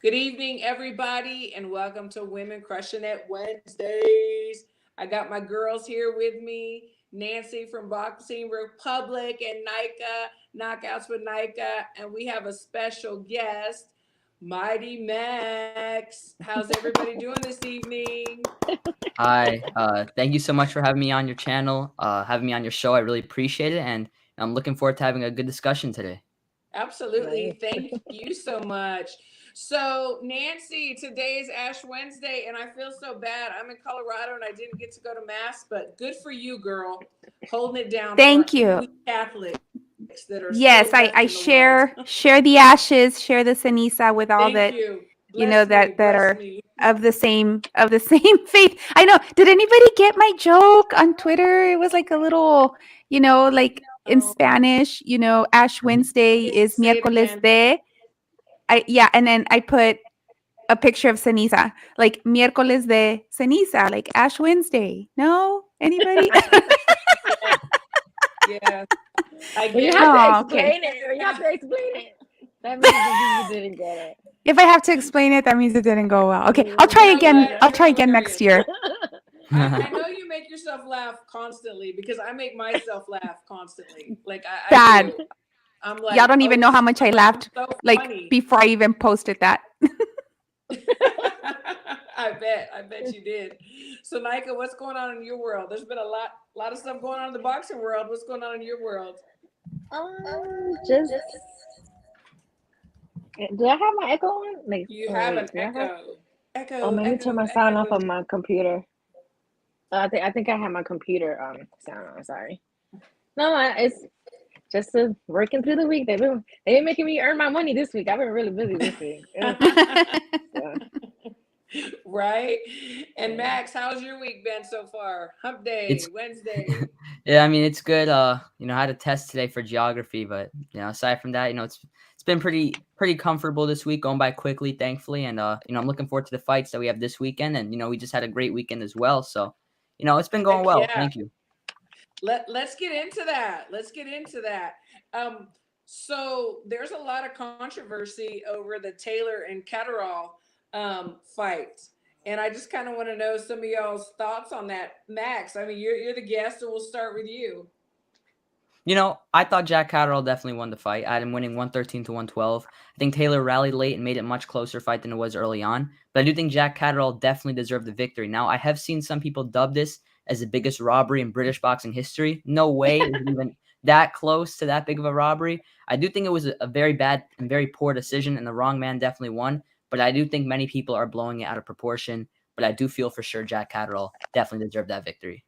Good evening, everybody, and welcome to Women Crushing It Wednesdays. I got my girls here with me, Nancy from Boxing Republic and Nika, Knockouts with Nika, and we have a special guest, Mighty Max. How's everybody doing this evening? Hi, thank you so much for having me on your channel, having me on your show. I really appreciate it, and I'm looking forward to having a good discussion today. Absolutely. Nice. Thank you so much. So, Nancy, today is Ash Wednesday, and I feel so bad. I'm in Colorado and I didn't get to go to Mass, but good for you, girl, holding it down for Thank you. we Catholics that are still left Yes, in the I world. share the ashes, share the ceniza with all Thank that, you. you Bless know, me. that Bless are me. of the same faith. I know. Did anybody get my joke on Twitter? It was like a little, like in Oh, Spanish, Ash Mhm. Wednesday is say it miércoles again. de. Yeah, and then I put a picture of ceniza, like miércoles de ceniza, like Ash Wednesday. No, anybody? Yes. Yes. I When you get have it. to Oh, okay. explain it, when you have to explain it, that means the people didn't get it. If I have to explain it, that means it didn't go well. Okay, I'll You try know again. what? I'll You're try again next hilarious. year. I know you make yourself laugh constantly because I make myself laugh constantly. Like I Bad. do. I'm Y'all like, don't oh even know how shit. much I'm I like, I'm laughed so like funny. before I even posted that. I bet. I bet you did. So Nika, what's going on in your world? There's been a lot of stuff going on in the boxing world. What's going on in your world? Just do I have my echo on? Like, You oh have an wait, do I have? echo. Oh, Echo, let me turn echo, my sound off echo. on my computer. I think I have my computer sound on. Sorry. No, it's just working through the week. They've been making me earn my money this week. I've been really busy this week. Ugh, so, Right? And yeah. Max, how's your week been so far? Hump day, It's Wednesday. yeah, I mean it's good. I had a test today for geography, but aside from that, it's been pretty comfortable this week, going by quickly, thankfully, and I'm looking forward to the fights that we have this weekend, and we just had a great weekend as well, so it's been going Heck well. yeah. Thank you. Let's get into that. Let's get into that. Um, so there's a lot of controversy over the Taylor and Catterall fight. And I just kind of want to know some of y'all's thoughts on that. Max, I mean, you're the guest, and we'll start with you. I thought Jack Catterall definitely won the fight. I had him winning 113 to 112. I think Taylor rallied late and made it a much closer fight than it was early on. But I do think Jack Catterall definitely deserved the victory. Now, I have seen some people dub this as the biggest robbery in British boxing history. No way it was even that close to that big of a robbery. I do think it was a very bad and very poor decision, and the wrong man definitely won. But I do think many people are blowing it out of proportion. But I do feel for sure Jack Catterall definitely deserved that victory.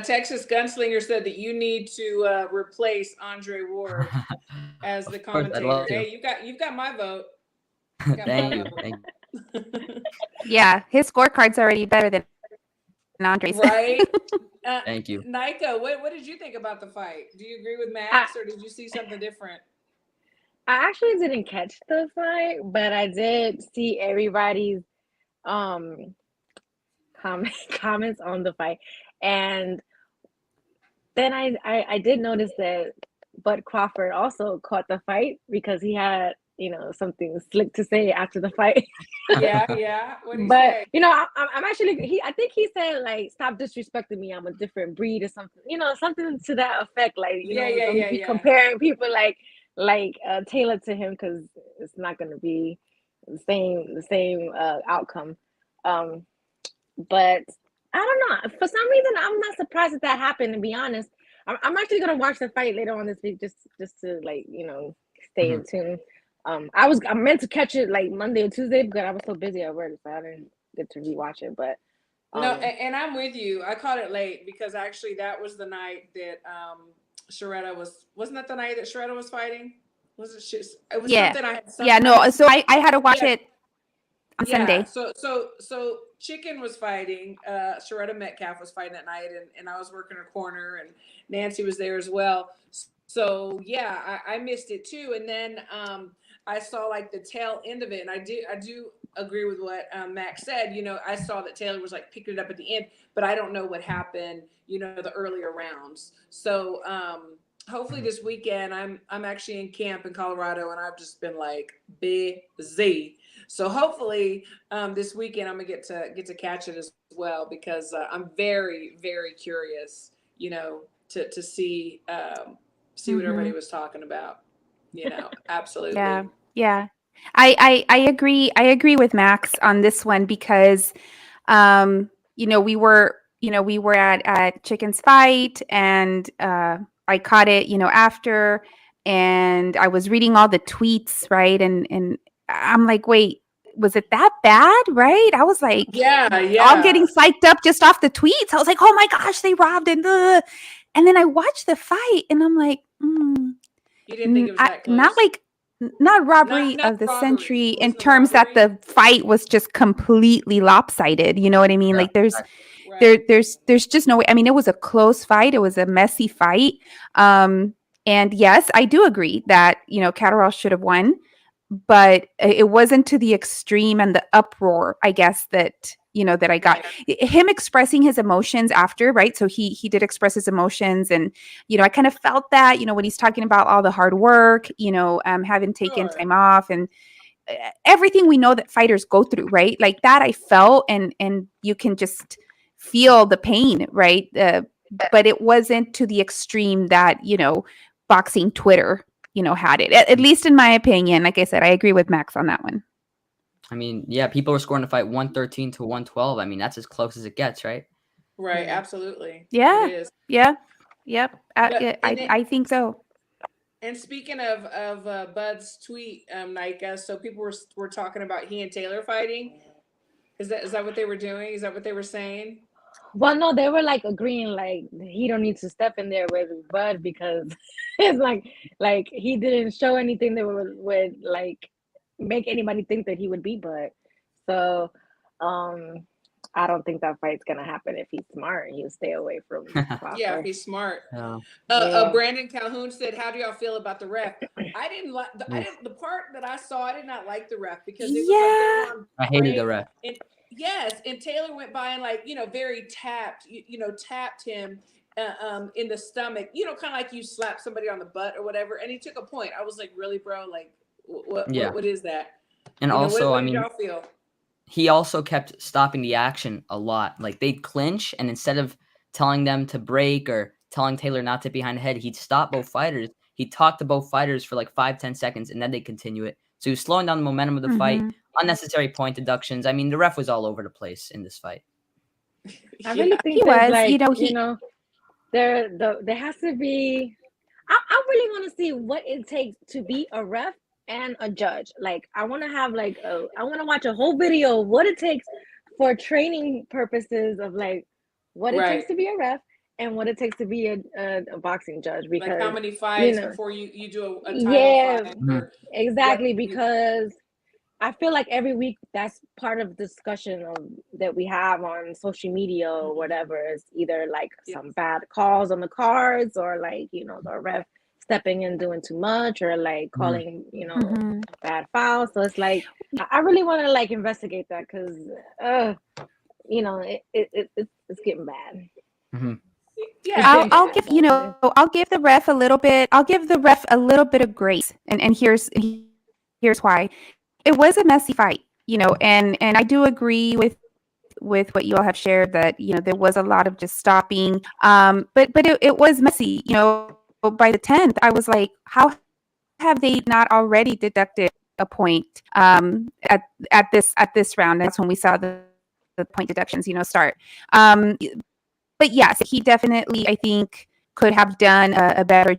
Texas Gunslinger said that you need to replace Andre Ward as the Of course, I'd love commentator. to. Hey, you've got my vote. You got my Thank you. vote. Thank you. Yeah, his scorecard's already better than Andre's. Right? Thank you. Nika, what did you think about the fight? Do you agree with I Max or did you see something different? I actually didn't catch the fight, but I did see everybody's um comments on the fight, and then I did notice that Bud Crawford also caught the fight because he had something slick to say after the fight. Yeah, yeah. What do you But say? I'm actually he. I think he said like, "Stop disrespecting me. I'm a different breed" or something. Something to that effect. Like, Yeah, yeah, don't yeah, be yeah. comparing people like Taylor to him, because it's not going to be the same outcome. Um, but I don't know. For some reason, I'm not surprised that that happened. To be honest, I'm actually gonna watch the fight later on this week, just to like stay Mhm. in tune. I meant to catch it like Monday or Tuesday, but I was so busy at work, so I didn't get to rewatch it. But No, um, and I'm with you. I caught it late because actually that was the night that Sharetta wasn't that the night that Sharetta was fighting? Was it it was Yeah. something Yeah, I had no, so I had to watch yeah, it on yeah. Sunday. So Chicken was fighting, Sharetta Metcalf was fighting that night and I was working her corner and Nancy was there as well. So yeah, I missed it too. And then I saw like the tail end of it and I do agree with what Max said. I saw that Taylor was like picking it up at the end, but I don't know what happened, the earlier rounds. So hopefully this weekend I'm actually in camp in Colorado, and I've just been like busy. So hopefully this weekend I'm gonna get to catch it as well, because I'm very curious, to see what everybody Mhm. was talking about. Yeah, Absolutely. yeah. I agree. I agree with Max on this one because we were at Chicken's fight, and I caught it, after, and I was reading all the tweets, right? And I'm like, wait, was it that bad, right? I was like Yeah, all yeah. getting psyched up just off the tweets. I was like, oh my gosh, they robbed, and then I watched the fight, and I'm like, You didn't think it was that not close? like not Not robbery not of the robbery. century It in wasn't a terms that robbery. the fight was just completely lopsided. You know what I mean? Yeah, Like there's exactly. Right. there's just no way. I mean, it was a close fight. It was a messy fight. Um, and yes, I do agree that Catterall should have won, but it wasn't to the extreme and the uproar, I guess, that I got. Right. Him expressing his emotions after, right? So he did express his emotions, and I kind of felt that, when he's talking about all the hard work, having taken Sure. time off, and everything we know that fighters go through, right? Like that I felt, and you can just feel the pain, right? But it wasn't to the extreme that boxing Twitter had it, at least in my opinion. Like I said, I agree with Max on that one. I mean, yeah, people were scoring the fight 113 to 112. I mean, that's as close as it gets, right? Right. Yeah. Absolutely. It Yeah, is. yeah, yep. But Yeah, and it, I think so. and speaking of Bud's tweet, Nika, so people were talking about he and Taylor fighting. Is that what they were doing? Is that what they were saying? Well, no, they were like agreeing like he don't need to step in there with Bud because it's like he didn't show anything that would like make anybody think that he would beat Bud. So um I don't think that fight's gonna happen. If he's smart, he'll stay away from Yeah, if Crawford. he's smart. Yeah. Yeah. Brandon Calhoun said, "How do y'all feel about the ref?" I didn't like. I Oof. didn't. The part that I saw, I did not like the ref, because it was like they Yeah. were on I hated the break, ref. and yes, and Taylor went by and like very tapped, tapped him in the stomach, kind of like you slap somebody on the butt or whatever, and he took a point. I was like, really, bro? Like, what Yeah. what is that? And What, also, what I did mean, y'all feel? he also kept stopping the action a lot. Like they'd clinch, and instead of telling them to break or telling Taylor not to behind the head, he'd stop both fighters. He'd talk to both fighters for like 5-10 seconds, and then they'd continue it. So he was slowing down the momentum of the fight. Hmm. Unnecessary point deductions. I mean, the ref was all over the place in this fight. I Yeah. really think He there's was, like, he. there has to be. I really want to see what it takes to be a ref and a judge. Like, I want to have I want to watch a whole video of what it takes for training purposes of like what it takes Right. to be a ref and what it takes to be a boxing judge, Like how because many you fights know, before you do a title yeah, fight, Mhm. or what? exactly, because I feel like every week that's part of the discussion that we have on social media or whatever is either like Yeah. some bad calls on the cards, or like, the ref stepping in doing too much, or like Mhm. calling, Mhm. bad fouls. So it's like I really want to like investigate that, because it's getting bad. Mhm. Yeah, It's getting I'll bad. give I'll give the ref a little bit. I'll give the ref a little bit of grace, and here's why. It was a messy fight, and I do agree with what you all have shared, that there was a lot of just stopping. But it was messy. By the 10th, I was like, how have they not already deducted a point at this round? That's when we saw the point deductions, start. But yes, he definitely, I think, could have done a better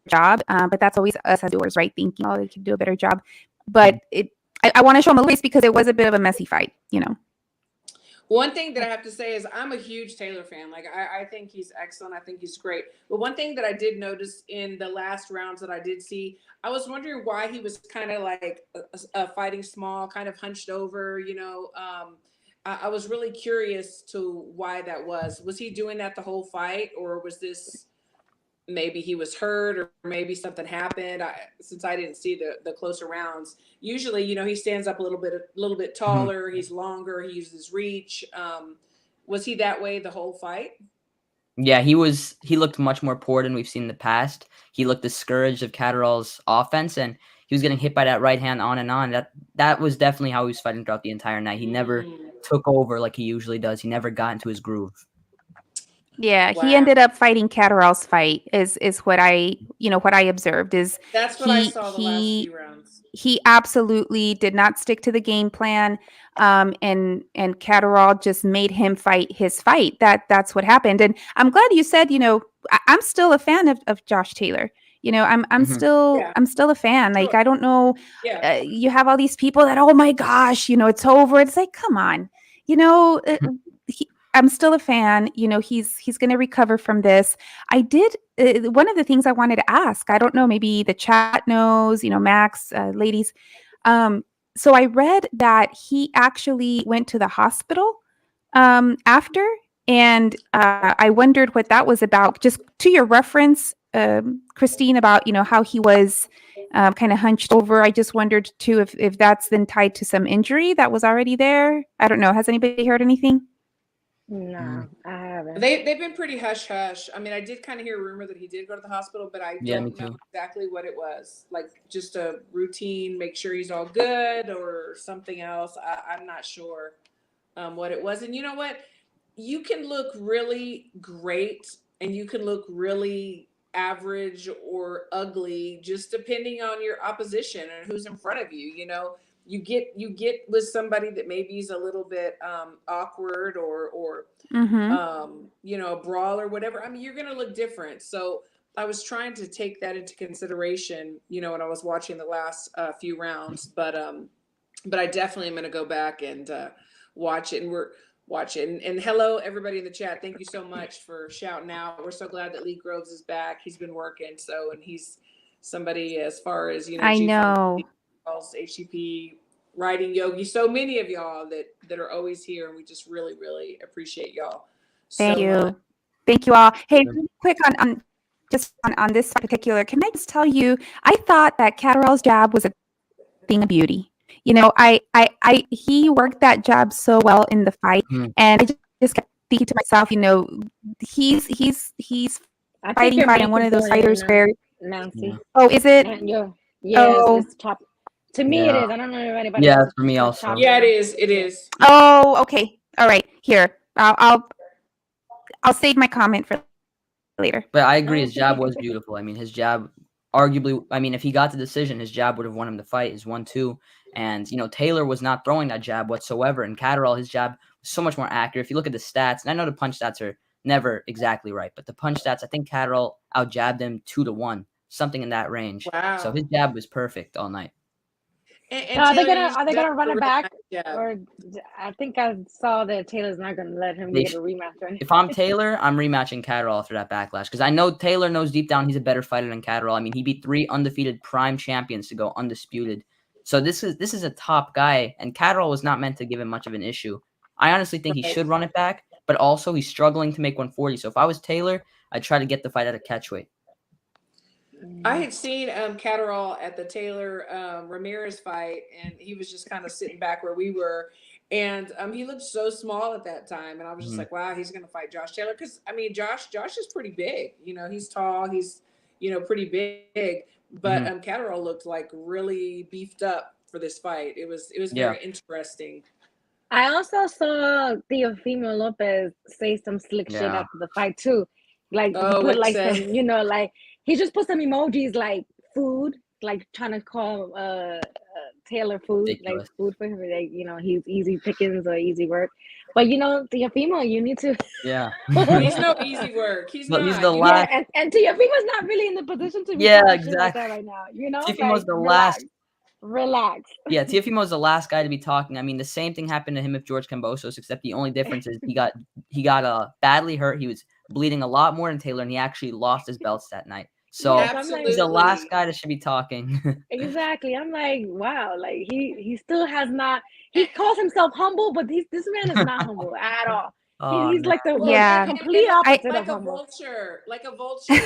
job. But that's always us as viewers, right? Thinking, oh, they could do a better job. But I want to show him a little grace because it was a bit of a messy fight. one thing that I have to say is I'm a huge Taylor fan. Like I think he's excellent. I think he's great. But one thing that I did notice in the last rounds that I did see, I was wondering why he was kind of like fighting small, kind of hunched over. I was really curious to why that was. Was he doing that the whole fight, or was this maybe he was hurt, or maybe something happened? Since I didn't see the closer rounds, usually he stands up a little bit Mhm. taller, he's longer, he uses reach. Was he that way the whole fight? Yeah, he looked much more poor than we've seen in the past. He looked discouraged of Catterall's offense, and he was getting hit by that right hand on and on. That was definitely how he was fighting throughout the entire night. He never took over like he usually does. He never got into his groove. Yeah, he Wow. ended up fighting Catterall's fight is what I observed is That's what I he saw the last he few rounds. he absolutely did not stick to the game plan. And Catterall just made him fight his fight. That's what happened. And I'm glad you said, I'm still a fan of Josh Taylor. I'm Mhm. Yeah, I'm still a fan. Like, sure. I don't know, Yeah. you have all these people that, oh my gosh, it's over. It's like, come on, you know, uh, I'm still a fan. He's going to recover from this. I did. One of the things I wanted to ask, I don't know, maybe the chat knows, Max, ladies. Um, so I read that he actually went to the hospital after, and I wondered what that was about. Just to your reference, Christine, about how he was kind of hunched over. I just wondered too if that's then tied to some injury that was already there. I don't know. Has anybody heard anything? No, I haven't. They've been pretty hush hush. I mean, I did kind of hear a rumor that he did go to the hospital, but I Yeah, me don't know too. exactly what it was. Like just a routine, make sure he's all good, or something else. I'm not sure what it was. And you know what? You can look really great, and you can look really average or ugly, just depending on your opposition and who's in front of you. You get with somebody that maybe is a little bit awkward or Mm-hmm. a brawl or whatever. I mean, you're going to look different. So I was trying to take that into consideration, when I was watching the last few rounds. But I definitely am going to go back and watch it. And watch it. And hello, everybody in the chat. Thank you so much for shouting out. We're so glad that Lee Groves is back. He's been working. And he's somebody as far as, I Chief know. HCP, writing yogi. So many of y'all that are always here. And we just really, really appreciate y'all Thank so much. you. Thank you all. Hey, Sure. really quick on just on this particular, can I just tell you, I thought that Catterall's jab was a thing of beauty. He worked that jab so well in the fight, Mhm. and I just kept thinking to myself, he's I think fighting your fighting mic one is of those going in fighters and out, where, Nancy. Yeah. oh, is it? And Oh, it's top. To me, it Yeah. is. I don't know if anybody Yeah, else. for me It's also. choppy. Yeah, it is. It Yeah. is. oh, okay. All right. Here, I'll save my comment for later. But I agree, No. his jab was beautiful. I mean, his jab, arguably, if he got the decision, his jab would have won him the fight. His 1-2, and Taylor was not throwing that jab whatsoever. And Catterall, his jab was so much more accurate. If you look at the stats, and I know the punch stats are never exactly right, but the punch stats, I think Catterall out jabbed him 2-1, something in that range. So Wow. his jab was perfect all night. And Now, Taylor usually are they does gonna run a it really back? nice job. Or I think I saw that Taylor's not gonna let him They get sh- a rematch or anything. If I'm Taylor, I'm rematching Catterall after that backlash because I know Taylor knows deep down he's a better fighter than Catterall. I mean, he beat 3 undefeated prime champions to go undisputed. So this is a top guy, and Catterall was not meant to give him much of an issue. I honestly think he Right. should run it back, but also he's struggling to make 140. So if I was Taylor, I'd try to get the fight at a catchweight. I had seen Catterall at the Taylor Ramirez fight, and he was just kind of sitting back where we were, and he looked so small at that time, and I was just Mhm. like, wow, he's going to fight Josh Taylor because I mean, Josh is pretty big, he's tall, he's pretty big, but Mhm. Catterall looked like really beefed up for this fight. It was Yeah. very interesting. I also saw Teofimo Lopez say some slick shit Yeah. after the fight too. Like he Oh, put what like say? some, like he just put some emojis like food, like trying to call Taylor food, like Ridiculous. food for him. Like he's easy pickings or easy work. But Teofimo, you need to. Yeah. He's no easy work. He's But he's not. the You Yeah, last. and Teofimo's not really in the position to be Yeah, talking shit like exactly. that right now. Teofimo's Like the relax, last. relax. Yeah, Teofimo's the last guy to be talking. I mean, the same thing happened to him with George Kambosos, except the only difference is he got badly hurt. He was bleeding a lot more than Taylor, and he actually lost his belts that night. So Yes, I'm like he's the last absolutely. guy that should be talking. exactly. I'm like, wow, like he still has not. He calls himself humble, but this man is not humble at all. Oh He's no. like the Well, Yeah. complete I opposite of like a humble. vulture, like a vulture. You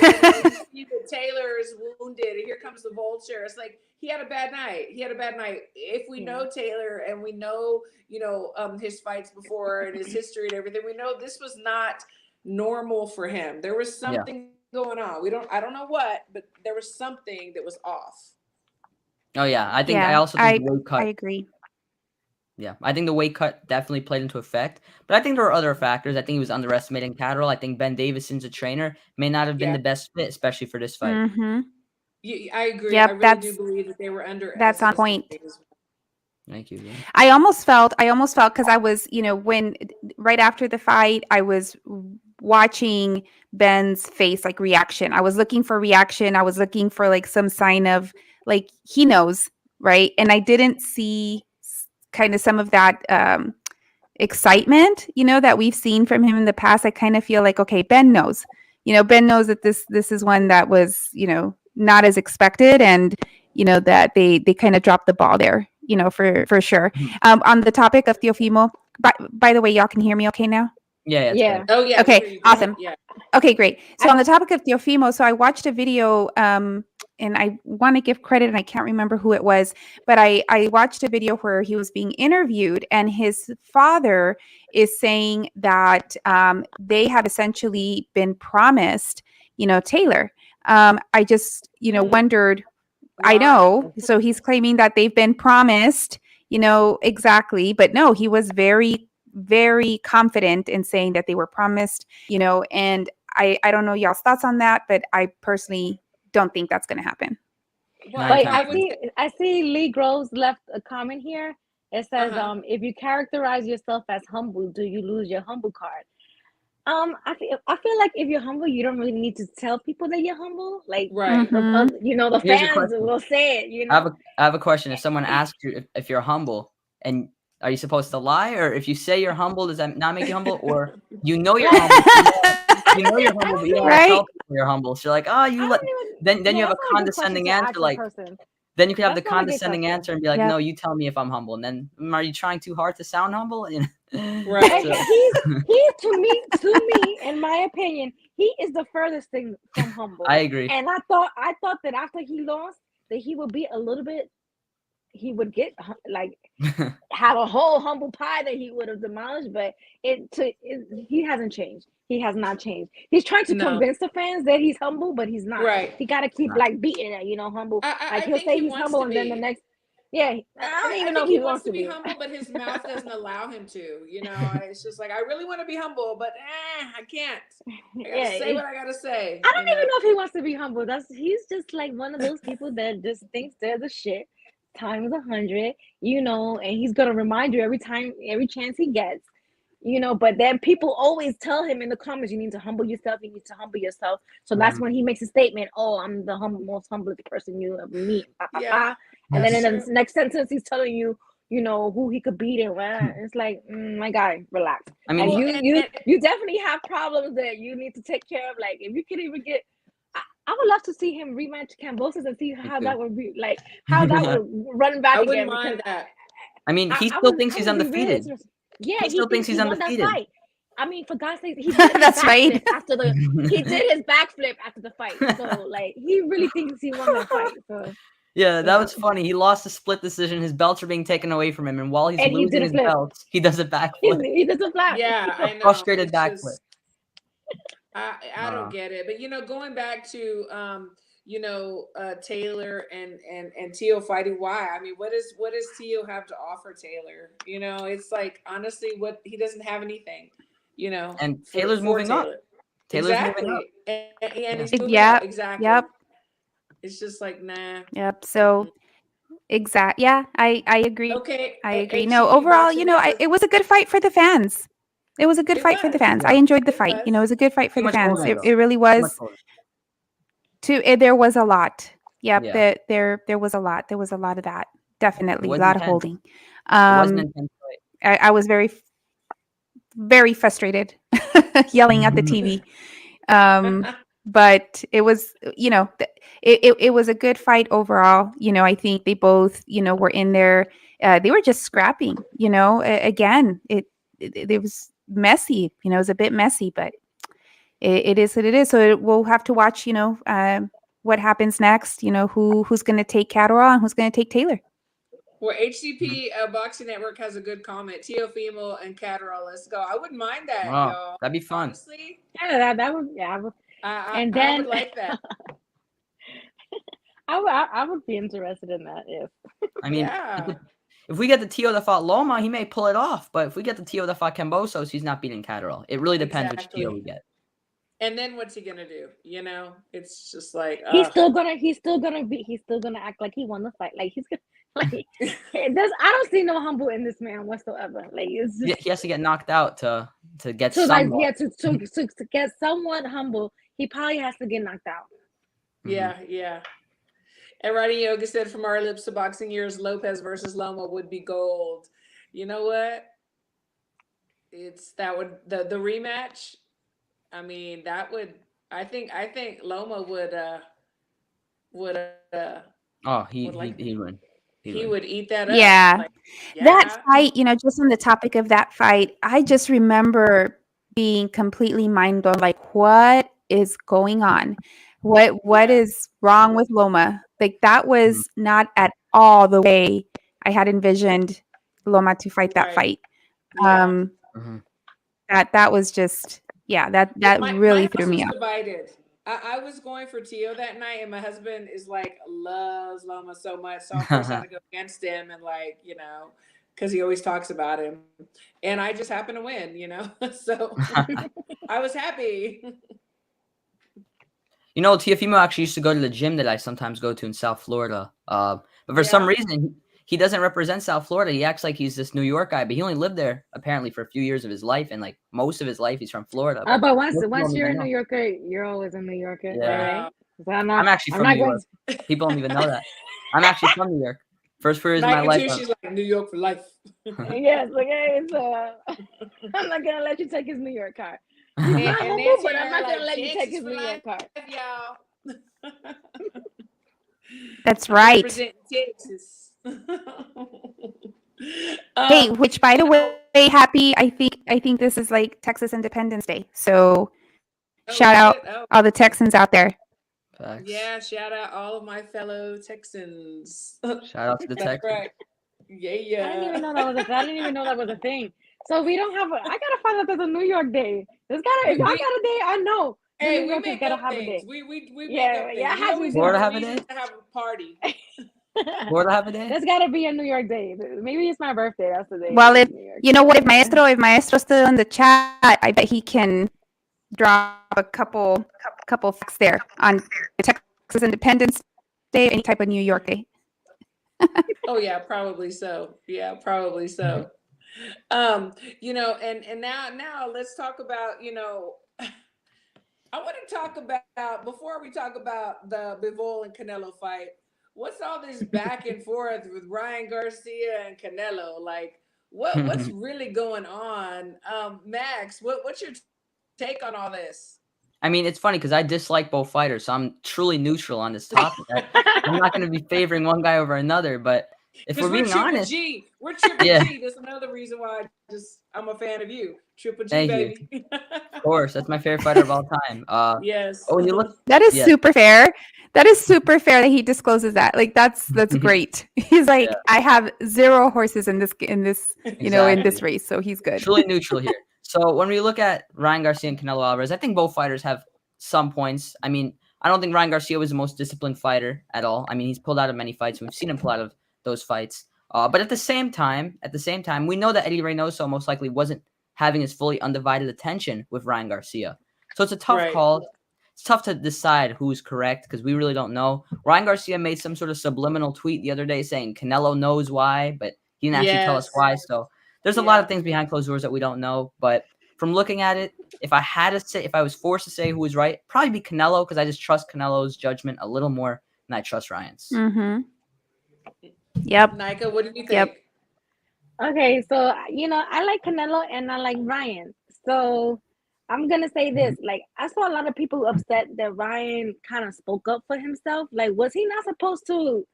see that Taylor is wounded, and here comes the vulture. It's like he had a bad night. He had a bad night. If we Yeah. know Taylor and we know, his fights before and his history and everything, we know this was not normal for him. There was something going on. I don't know what, but there was something that was off. Oh yeah, I also think the weight cut. I agree. Yeah, I think the weight cut definitely played into effect. But I think there were other factors. I think he was underestimating Catterall. I think Ben Davison's a trainer may not have been the best fit, especially for this fight. Mm-hmm. I agree. Yep, I really do believe that they were that's on point. Thank you. Yeah. I almost felt because I was, when right after the fight, I was watching Ben's face, like reaction. I was looking for reaction. I was looking for like some sign of like he knows, right? And I didn't see kind of some of that excitement, that we've seen from him in the past. I kind of feel like, okay, Ben knows. Ben knows that this is one that was, not as expected, and that they kind of dropped the ball there, for sure. On the topic of Teofimo, by the way, y'all can hear me okay now? Yeah. Oh yeah. Okay, awesome. Yeah. Okay, great. So on the topic of Teofimo, so I watched a video, and I want to give credit, and I can't remember who it was, but I watched a video where he was being interviewed, and his father is saying that they have essentially been promised, Taylor. I just, wondered. I know. So he's claiming that they've been promised, exactly. But no, he was very, very confident in saying that they were promised, and I don't know y'all's thoughts on that, but I personally don't think that's going to happen. Well, But I see Lee Groves left a comment here. It says, if you characterize yourself as humble, do you lose your humble card? I feel like if you're humble, you don't really need to tell people that you're humble. Like, right. The fans will say it. I have a question. If someone asks you if you're humble, and are you supposed to lie, or if you say you're humble, does that not make you humble? Or you're humble, you're humble, but you don't want to tell people you're humble. So you're like, then you have a condescending answer, like. Then you could have the condescending answer and be like, no, you tell me if I'm humble. And then are you trying too hard to sound humble? Right. He's to me, in my opinion, he is the furthest thing from humble. I agree. And I thought that after he lost, that he would be a little bit, he would get like have a whole humble pie that he would have demolished, but he hasn't changed. He has not changed. He's trying to convince the fans that he's humble, but he's not. Right. He got to keep like beating it, humble. Like he'll say he's humble, and then the next. Yeah, I don't even know if he wants to be humble, but his mouth doesn't allow him to. It's just like, I really want to be humble, but I can't. I gotta say what I gotta say. I don't even know if he wants to be humble. He's just like one of those people that just thinks they're the shit times 100, and he's gonna remind you every chance he gets. But then people always tell him in the comments, you need to humble yourself. So that's when he makes a statement. Oh, I'm the most humblest person you ever meet. And then in the next sentence, he's telling you, who he could beat and it's like, my guy, relax. I mean, you definitely have problems that you need to take care of. Like, if you could even get, I would love to see him rematch Cambosis and see how that would be, like, how that would run back I again. wouldn't mind that. I mean, he still thinks he's undefeated. Yeah, he still thinks he's undefeated. I mean, for God's sake, he did his That's right. He did his backflip after the fight. So, like, he really thinks he won that fight. So. Yeah, that was funny. He lost a split decision. His belts are being taken away from him, and while he's losing his belts, he does a backflip. He does a flip. Yeah, I know. Frustrated backflip. I don't get it, but going back to Taylor and Teo fighting. Why? I mean, what does Teo have to offer Taylor? It's like, honestly, what he doesn't have anything. And Taylor's moving up. Taylor's moving up. And he's moving up. Exactly. Yep. It's just like, nah. Yep. So, Yeah, I agree. Okay. I agree. No, overall, it was a good fight for the fans. It was a good fight for the fans. I enjoyed the fight. It was a good fight for the fans. It really was. There was a lot. Yep. Yeah. There was a lot. There was a lot of that. Definitely a lot of holding. I was very, very frustrated, yelling at the TV. But it was, it was a good fight overall. I think they both, were in there. They were just scrapping. Again, it was messy. It was a bit messy, but it is what it is. So we'll have to watch. What happens next. Who's going to take Catterall and who's going to take Taylor. Well, HCP Boxing Network has a good comment. Teofimo and Catterall, let's go. I wouldn't mind that, Oh, y'all. that'd be fun. Honestly, Yeah, that would, yeah. And I then would like that. I would be interested in that if. I mean, Yeah. if we get the Tio that fought Loma, he may pull it off. But if we get the Tio that fought Cambosos, he's not beating Catterall. It really depends which Exactly. Tio we get. And then what's he gonna do? You know, it's just like He's still gonna act like he won the fight. Like he's gonna like I don't see no humble in this man whatsoever. Like it's just He has to get knocked out to get to like somewhat. to get somewhat humble. He probably has to get knocked out. Yeah, yeah. And Roddy Yoga said, "From our lips to boxing ears, Lopez versus Loma would be gold." You know what? It's that would the rematch. I mean, that would. I think Loma would. Oh, he would like. he'd win. He would eat that up. Yeah. Like, That yeah. fight, just on the topic of that fight, I just remember being completely mind blown. Like, what is going on? What Yeah. is wrong with Loma? Like, that was not at all the way I had envisioned Loma to fight that Right. fight. Yeah. That was just, that My really house threw me was off. divided. I was going for Tio that night, and my husband is like loves Loma so much, so I first had to go against him, and because he always talks about him, and I just happened to win, so I was happy. Teofimo actually used to go to the gym that I sometimes go to in South Florida. But for some reason, he doesn't represent South Florida. He acts like he's this New York guy, but he only lived there apparently for a few years of his life, and like most of his life, he's from Florida. But once you're a New Yorker, you're always a New Yorker, Yeah. right? I'm actually from New York. People don't even know that. I'm actually from New York. First 4 years of my life. She's like New York for life. Yes, okay. So I'm not gonna let you take his New York car. And Nancy, but I'm not gonna let you take his New York car. Y'all. That's right. Representing Texas. Hey, which by the way, happy. I think this is like Texas Independence Day. So shout out all the Texans out there. Facts. Yeah, shout out all of my fellow Texans. Shout out to the Texans. Right. Yeah. I didn't even know that was a thing. So we don't have I gotta find out there's a New York Day. If I got a day, I know. Hey, we make up things. We make up things. Florida have a day? To have a party. Florida have a day? There's gotta be a New York Day. Maybe it's my birthday. That's the day. Well, if Maestro's still in the chat, I bet he can drop a couple facts there on the Texas Independence Day, any type of New York Day. Oh yeah, probably so. Yeah, probably so. And now let's talk about, I want to talk about, before we talk about the Bivol and Canelo fight, what's all this back and forth with Ryan Garcia and Canelo? Like, what's really going on? Max, what's your take on all this? I mean, it's funny because I dislike both fighters, so I'm truly neutral on this topic. I'm not going to be favoring one guy over another, but if we're being honest, we're Triple G. That's another reason why I'm a fan of you, Triple G, baby. Of course, that's my favorite fighter of all time. Yes. Oh, you look. That is super fair. That is super fair that he discloses that. Like that's great. He's like, I have 0 horses in this in this race, so he's good. Truly neutral here. So when we look at Ryan Garcia and Canelo Alvarez, I think both fighters have some points. I mean, I don't think Ryan Garcia was the most disciplined fighter at all. I mean, he's pulled out of many fights. We've seen him pull out of those fights. But at the same time, we know that Eddie Reynoso most likely wasn't having his fully undivided attention with Ryan Garcia. So it's a tough call. It's tough to decide who's correct because we really don't know. Ryan Garcia made some sort of subliminal tweet the other day saying Canelo knows why, but he didn't actually tell us why. So there's a lot of things behind closed doors that we don't know. But from looking at it, if I was forced to say who was right, probably be Canelo because I just trust Canelo's judgment a little more than I trust Ryan's. Mm-hmm. Yep. Nika, what do you think? Yep. Okay, so I like Canelo and I like Ryan. So I'm gonna say this: like, I saw a lot of people upset that Ryan kind of spoke up for himself. Like, was he not supposed to,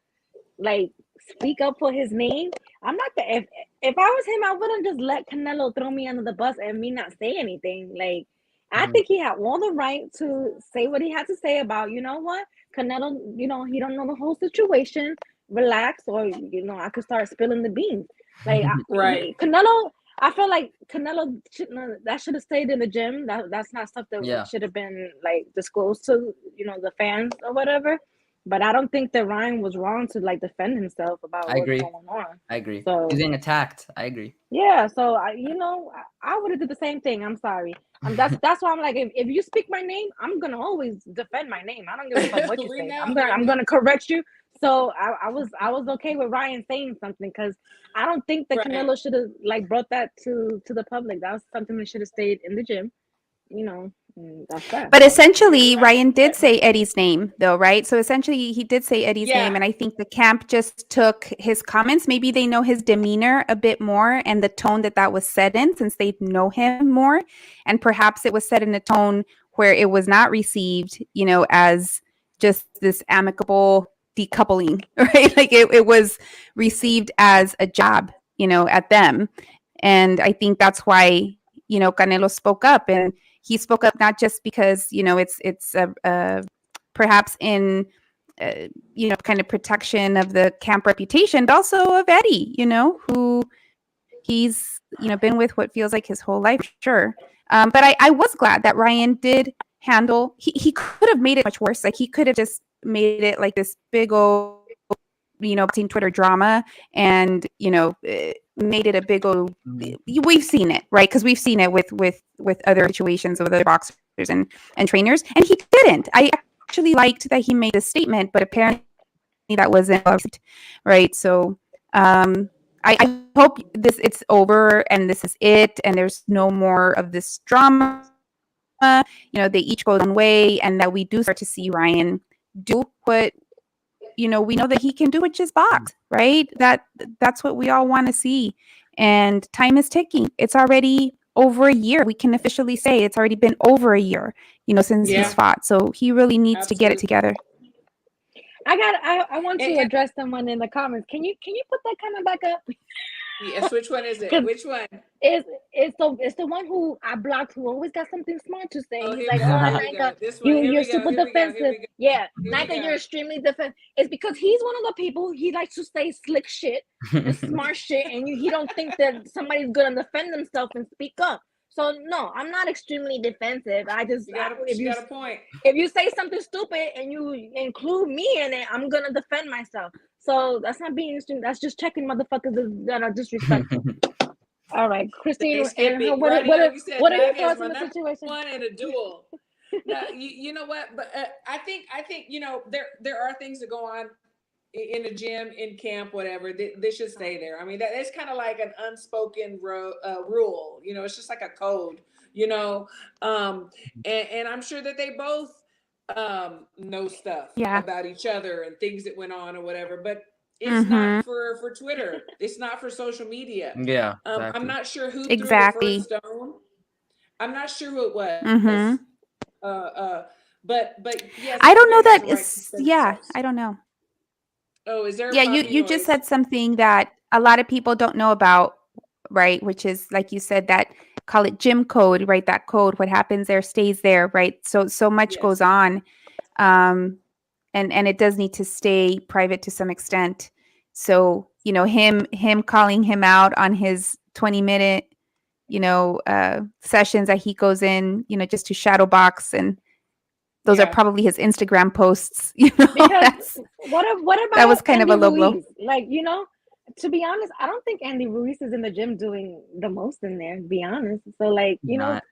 like, speak up for his name? I'm not the if I was him, I wouldn't just let Canelo throw me under the bus and me not say anything. Like, I think he had all the right to say what he had to say about, Canelo. He don't know the whole situation. relax, or I could start spilling the beans. Like Right. Canelo, I feel like Canelo that should have stayed in the gym. That's not stuff that Yeah, should have been like disclosed to the fans or whatever. But I don't think that Ryan was wrong to like defend himself about I what's agree. going on. I agree. So He's getting attacked. I agree. yeah, so I would have did the same thing. I'm sorry. That's why I'm like, if you speak my name, I'm gonna always defend my name. I don't give a fuck what you We say. know. I'm gonna correct you. So I was okay with Ryan saying something, because I don't think that Right. Canelo should have like brought that to the public. That was something that should have stayed in the gym. And that's that. But You're essentially, right. Ryan did say Eddie's name, though, right? So essentially, he did say Eddie's Yeah. name, and I think the camp just took his comments. Maybe they know his demeanor a bit more and the tone that was said in, since they know him more, and perhaps it was said in a tone where it was not received, as just this amicable decoupling, right? Like it was received as a jab, at them, and I think that's why Canelo spoke up, and he spoke up not just because it's perhaps in kind of protection of the camp reputation, but also of Eddie, who he's been with what feels like his whole life, sure. But I was glad that Ryan did handle. He could have made it much worse. Like he could have just made it like this big old boxing Twitter drama, and made it a big old. We've seen it, right? Because we've seen it with other situations with other boxers and trainers, and he didn't. I actually liked that he made a statement, but apparently that wasn't right. So I hope it's over and this is it, and there's no more of this drama. They each go their own way, and that we do start to see Ryan do what we know that he can do, which is box, right? That's what we all want to see. And time is ticking. It's already over a year. We can officially say it's already been over a year, since Yeah. he's fought. So he really needs to get it Absolutely. together. I want to And address someone in the comments. Can you put that comment back up? yes, which one is it? Because Which one? it's the one who I blocked, who always got something smart to say. Oh, He's here like, we go. "Oh, Here we go. Nika, This one. Here you're we go. super Here we go. Here defensive." we go. Yeah, Here we Nika, go. you're extremely defensive. It's because he's one of the people, he likes to say slick shit and smart shit, and he don't think that somebody's gonna defend themselves and speak up. So no, I'm not extremely defensive. She got a point. if you say something stupid and you include me in it, I'm gonna defend myself. So that's not being extreme. That's just checking motherfuckers that are disrespectful. All right, Christine, They skip it. what Radio, you said what are your Nadia is thoughts my on the number situation? one in a duel. No, you know what? But I think there are things that go on in the gym, in camp, whatever. They should stay there. I mean, it's kind of like an unspoken rule. It's just like a code. And I'm sure that they both know stuff Yeah. about each other and things that went on or whatever. But it's Mm-hmm. not for Twitter. It's not for social media. Yeah, I'm exactly. not sure who threw the Exactly. first stone. I'm not sure who it was. Mm-hmm. But yes, I don't know everybody has that a right to it's defend yeah, themselves. I don't know. Oh, is there a Yeah, you poppy you just noise? said something that a lot of people don't know about, right? Which is, like you said, that call it gym code, right? That code, what happens there stays there, right? So much goes Yes. on. And it does need to stay private to some extent. So, him calling him out on his 20-minute, sessions that he goes in, just to shadow box, and those are Yeah. probably his Instagram posts, Because what that about was kind Andy of a low blow. Ruiz? Like, to be honest, I don't think Andy Ruiz is in the gym doing the most in there, to be honest. So like, Not.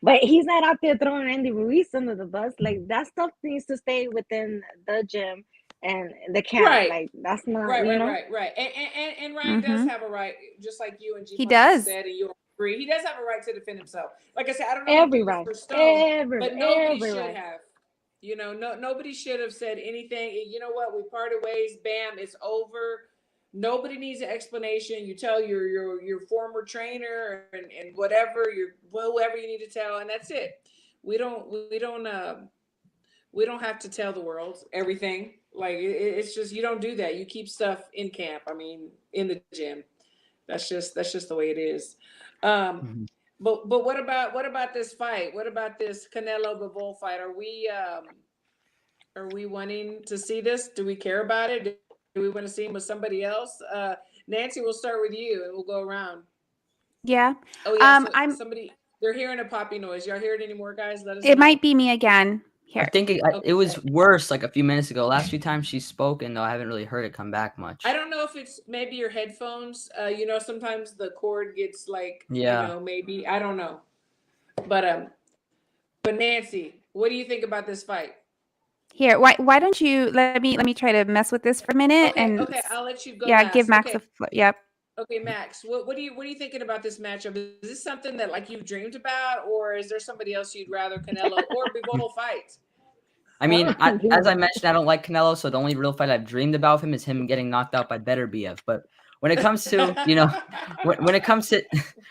but he's not out there throwing Andy Ruiz under the bus. Like that stuff needs to stay within the gym and the camp. Right. Like that's not, Right. And Ryan does Mm-hmm. have a right, just like you and G He Punch just does. said, and you agree. He does have a right to defend himself. Like I said, I don't know who every threw the right, first stone, every but nobody should right. have. Nobody should have said anything. You know what? We parted ways. Bam, it's over. Nobody needs an explanation. You tell your former trainer and whatever whoever you need to tell, and that's it. We don't have to tell the world everything. Like it's just, you don't do that. You keep stuff in camp. I mean, in the gym. That's just the way it is. Mhm. But what about this fight? What about this Canelo Bivol fight? Are we wanting to see this? Do we care about it? Do we want to see him with somebody else? Nancy, we'll start with you, and we'll go around. Yeah. Oh yeah, so I'm. somebody they're hearing a poppy noise. Y'all hear it anymore, guys? Let us It know. might be me again. I Here. think it was worse like a few minutes ago. Last few times she's spoken, though, I haven't really heard it come back much. I don't know if it's maybe your headphones. Sometimes the cord gets like, Yeah. maybe I don't know. But Nancy, what do you think about this fight? Here. Why don't you let me try to mess with this for a minute Okay, I'll let you go yeah, last. give Max Okay. a yep. Okay, Max, what are you thinking about this matchup? Is this something that like you've dreamed about, or is there somebody else you'd rather Canelo or Bivol fight? I mean, as I mentioned, I don't like Canelo, so the only real fight I've dreamed about him is him getting knocked out by Beterbiev. But when it comes to, when it comes to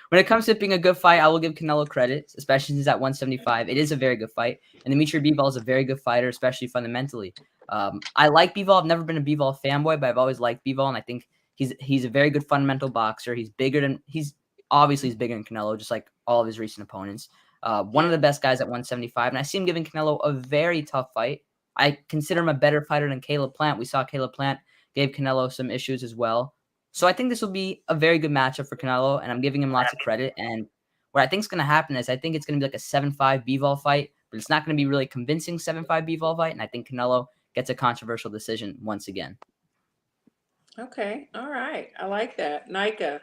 when it comes to being a good fight, I will give Canelo credit, especially since at 175. It is a very good fight. And Dimitri Bivol is a very good fighter, especially fundamentally. I like Bivol. I've never been a Bivol fanboy, but I've always liked Bivol, and I think he's a very good fundamental boxer. He's bigger than Canelo, just like all of his recent opponents. One of the best guys at 175, and I see him giving Canelo a very tough fight. I consider him a better fighter than Caleb Plant. We saw Caleb Plant gave Canelo some issues as well. So I think this will be a very good matchup for Canelo, and I'm giving him lots of credit. And what I think is going to happen is I think it's going to be like a 7-5 Bivol fight, but it's not going to be really convincing 7-5 Bivol fight, and I think Canelo gets a controversial decision once again. Okay, all right. I like that. Nika.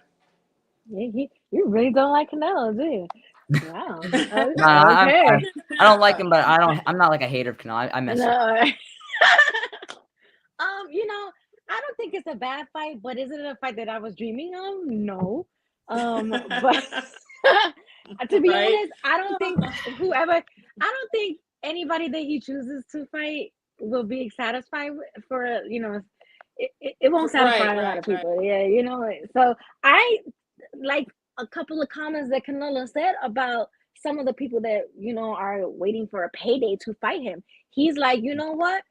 You really don't like Canelo, do you? Wow. Okay. I don't like him, but I'm not like a hater of Canelo. I mess up. I don't think it's a bad fight, but is it a fight that I was dreaming of? No. But to be honest, I don't think anybody that he chooses to fight will be satisfied for, it won't satisfy a lot of people. Right. Yeah, so I like a couple of comments that Canelo said about some of the people that, are waiting for a payday to fight him. He's like, you know what?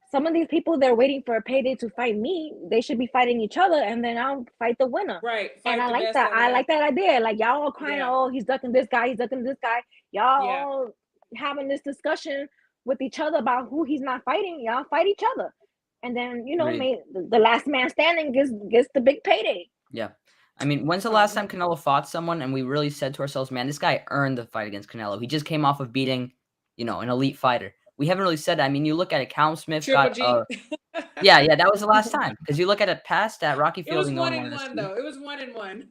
Some of these people, they're waiting for a payday to fight me. They should be fighting each other, and then I'll fight the winner. Right. And I like that. I like that idea. Like, y'all all crying, oh, he's ducking this guy, he's ducking this guy. Y'all all having this discussion with each other about who he's not fighting. Y'all fight each other. And then, the last man standing gets the big payday. Yeah. I mean, when's the last time Canelo fought someone and we really said to ourselves, man, this guy earned the fight against Canelo. He just came off of beating, an elite fighter. We haven't really said that. I mean, you look at it, Callum Smith Triple got yeah, that was the last time. Because you look at it past that, Rocky Fielding. It was 1-1 though. It was 1-1.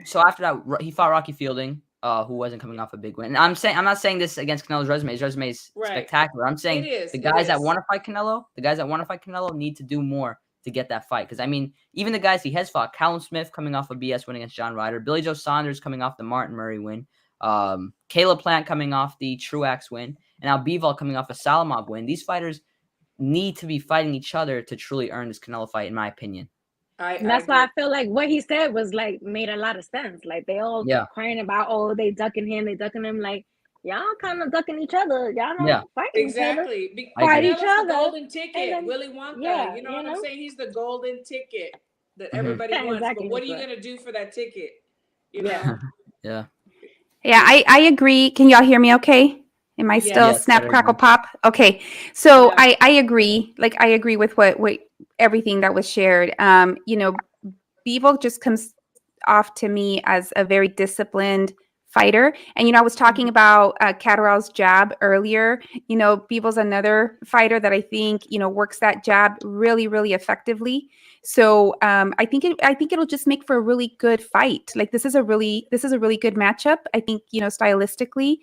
So after that, he fought Rocky Fielding, who wasn't coming off a big win. And I'm not saying this against Canelo's resume. His resume is spectacular. I'm saying the guys that want to fight Canelo need to do more to get that fight. Because I mean, even the guys he has fought, Callum Smith coming off a BS win against John Ryder, Billy Joe Saunders coming off the Martin Murray win, Caleb Plant coming off the Truax win, and now Bivol coming off a Salamov win. These fighters need to be fighting each other to truly earn this Canelo fight, in my opinion. That's why I feel like what he said was like made a lot of sense. Like they all crying about, oh, they ducking him. Like, y'all kind of ducking each other. Y'all not fighting exactly. each other. Fight each other. The golden ticket, then, Willy Wonka. You know what I'm saying? He's the golden ticket that everybody wants. Exactly. But what are you gonna do for that ticket? Yeah. Yeah, I agree. Can y'all hear me okay? Am I still snap, crackle, pop? Okay. So I agree. Like, I agree with what everything that was shared. Bivol just comes off to me as a very disciplined fighter. And, I was talking about Catterall's jab earlier. Bivol's another fighter that I think, works that jab really, really effectively. So I think it'll just make for a really good fight. Like this is a really good matchup. I think, stylistically,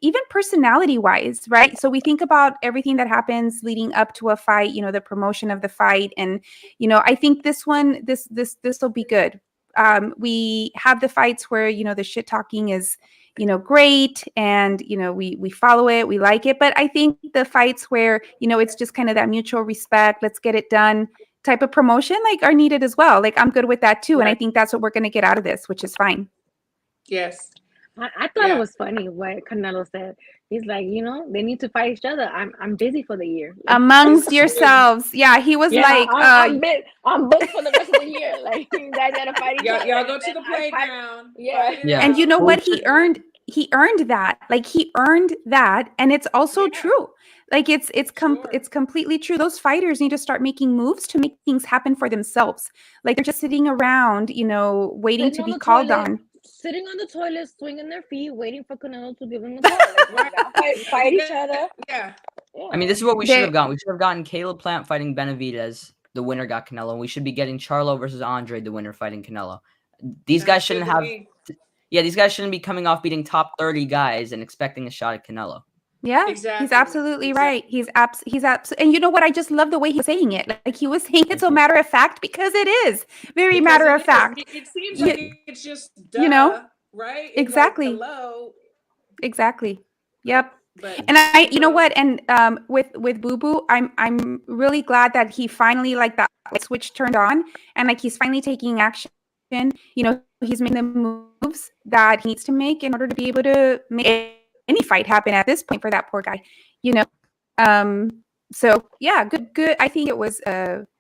even personality wise, right? So we think about everything that happens leading up to a fight, the promotion of the fight. And, I think this will be good. We have the fights where, the shit talking is, great. And, we follow it, we like it. But I think the fights where, it's just kind of that mutual respect, let's get it done type of promotion, like, are needed as well. Like, I'm good with that too. Right. And I think that's what we're going to get out of this, which is fine. Yes. I thought it was funny what Canelo said. He's like, they need to fight each other. I'm busy for the year. Like, amongst yourselves. Yeah, he was like, I'm booked for the rest of the year. Like, you guys gotta fight each other. Y'all go to the playground. Yeah. And you know what? He earned that. Like, he earned that. And it's also true. Like it's completely true. Those fighters need to start making moves to make things happen for themselves. Like they're just sitting around, waiting to be called on. Sitting on the toilet, swinging their feet, waiting for Canelo to give them a call. Like, fight each other. Yeah. I mean, this is what we should have gotten. We should have gotten Caleb Plant fighting Benavidez. The winner got Canelo. And we should be getting Charlo versus Andre, the winner, fighting Canelo. These guys shouldn't have. Yeah, these guys shouldn't be coming off beating top 30 guys and expecting a shot at Canelo. Yeah, exactly. He's absolutely right. He's and you know what? I just love the way he was saying it. Like he was saying it so matter of fact because it is very matter of fact. It seems like it's just duh, right? Exactly. Like, hello. Exactly. Yep. And you know what? And with Boo Boo, I'm really glad that he finally like that switch turned on and like he's finally taking action. He's making the moves that he needs to make in order to be able to make any fight happen at this point for that poor guy, So yeah, good. I think it was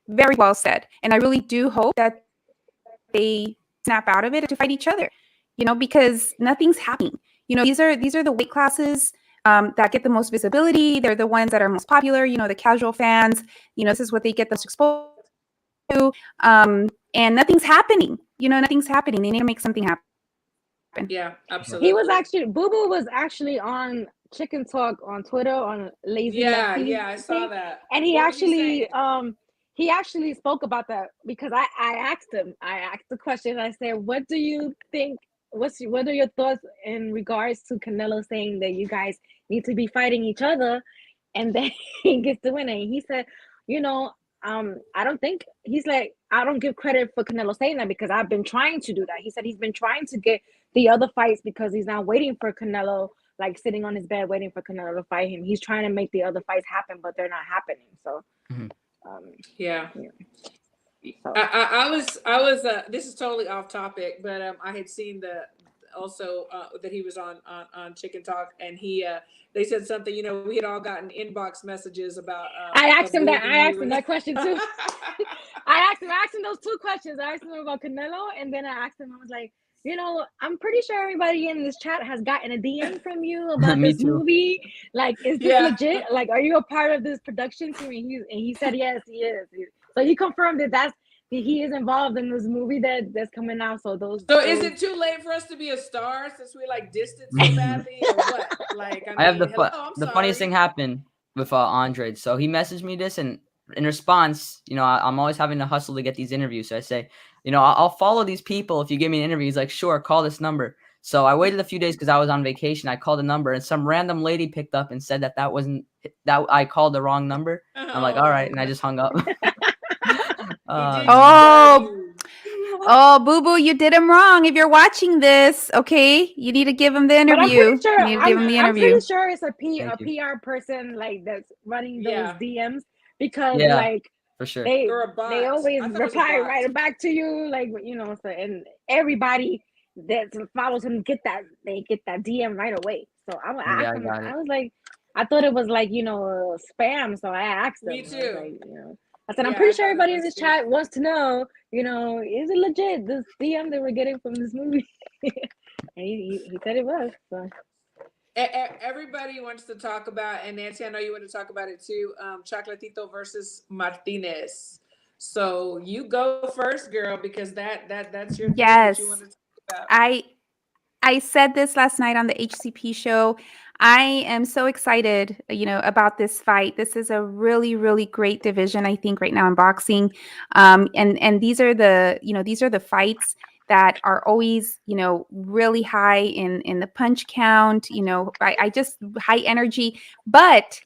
very well said, and I really do hope that they snap out of it to fight each other, because nothing's happening. These are the weight classes that get the most visibility. They're the ones that are most popular. The casual fans. This is what they get the exposure to, and nothing's happening. Nothing's happening. They need to make something happen. Yeah, absolutely. Boo Boo was actually on Chicken Talk on Twitter on Lazy. Yeah, I saw that. And he actually spoke about that because I asked him. I asked the question. I said, "What do you think? What are your thoughts in regards to Canelo saying that you guys need to be fighting each other, and then he gets the winner?" And he said, I don't think I don't give credit for Canelo saying that because I've been trying to do that. He said he's been trying to get the other fights because he's not waiting for Canelo, like sitting on his bed waiting for Canelo to fight him. He's trying to make the other fights happen, but they're not happening. So, So. I was this is totally off topic, but I had seen that he was on Chicken Talk, and they said something. We had all gotten inbox messages about. I asked him that question too. I asked him those two questions. I asked him about Canelo, and then I asked him. I was like, I'm pretty sure everybody in this chat has gotten a DM from you about this movie. Like, is this legit? Like, are you a part of this production team? And he said yes, he is. So he confirmed that he is involved in this movie that's coming out. So is it too late for us to be a star since we like distance so badly, or what? Like, I have the funniest thing happened with Andre. So he messaged me this, and in response, I'm always having to hustle to get these interviews. So I say, I'll follow these people if you give me an interview. He's like, sure, call this number. So I waited a few days because I was on vacation. I called the number, and some random lady picked up and said that I called the wrong number. I'm like, all right, and I just hung up. Boo Boo, you did him wrong. If you're watching this, okay, you need to give him the interview. I'm pretty sure it's a PR person like that's running those DMs because for sure they always reply right back to you, like So, and everybody that follows him get that DM right away. So I was like, I thought it was like spam. So I asked them. Me too. I said, I'm pretty sure everybody in this chat wants to know, is it legit, this DM that we're getting from this movie? And he said it was. So. Everybody wants to talk about, and Nancy, I know you want to talk about it too, Chocolatito versus Martinez. So you go first, girl, because that's your thing that you want to talk about. I said this last night on the HCP show. I am so excited, about this fight. This is a really, really great division, I think, right now in boxing. And these are the fights that are always, really high in the punch count. I just high energy, but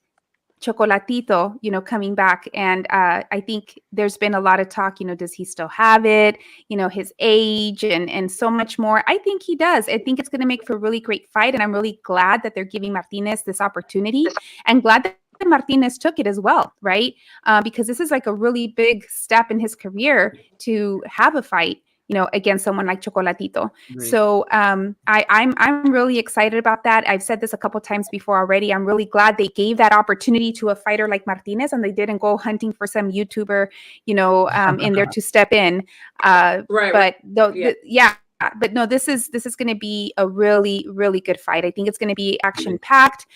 Chocolatito, coming back. And I think there's been a lot of talk, does he still have it? His age and so much more. I think he does. I think it's going to make for a really great fight. And I'm really glad that they're giving Martinez this opportunity and glad that Martinez took it as well, right? Because this is like a really big step in his career to have a fight, against someone like Chocolatito. Great. So I'm really excited about that. I've said this a couple times before already. I'm really glad they gave that opportunity to a fighter like Martinez, and they didn't go hunting for some YouTuber, in there to step in. But but no, this is going to be a really, really good fight. I think it's going to be action packed.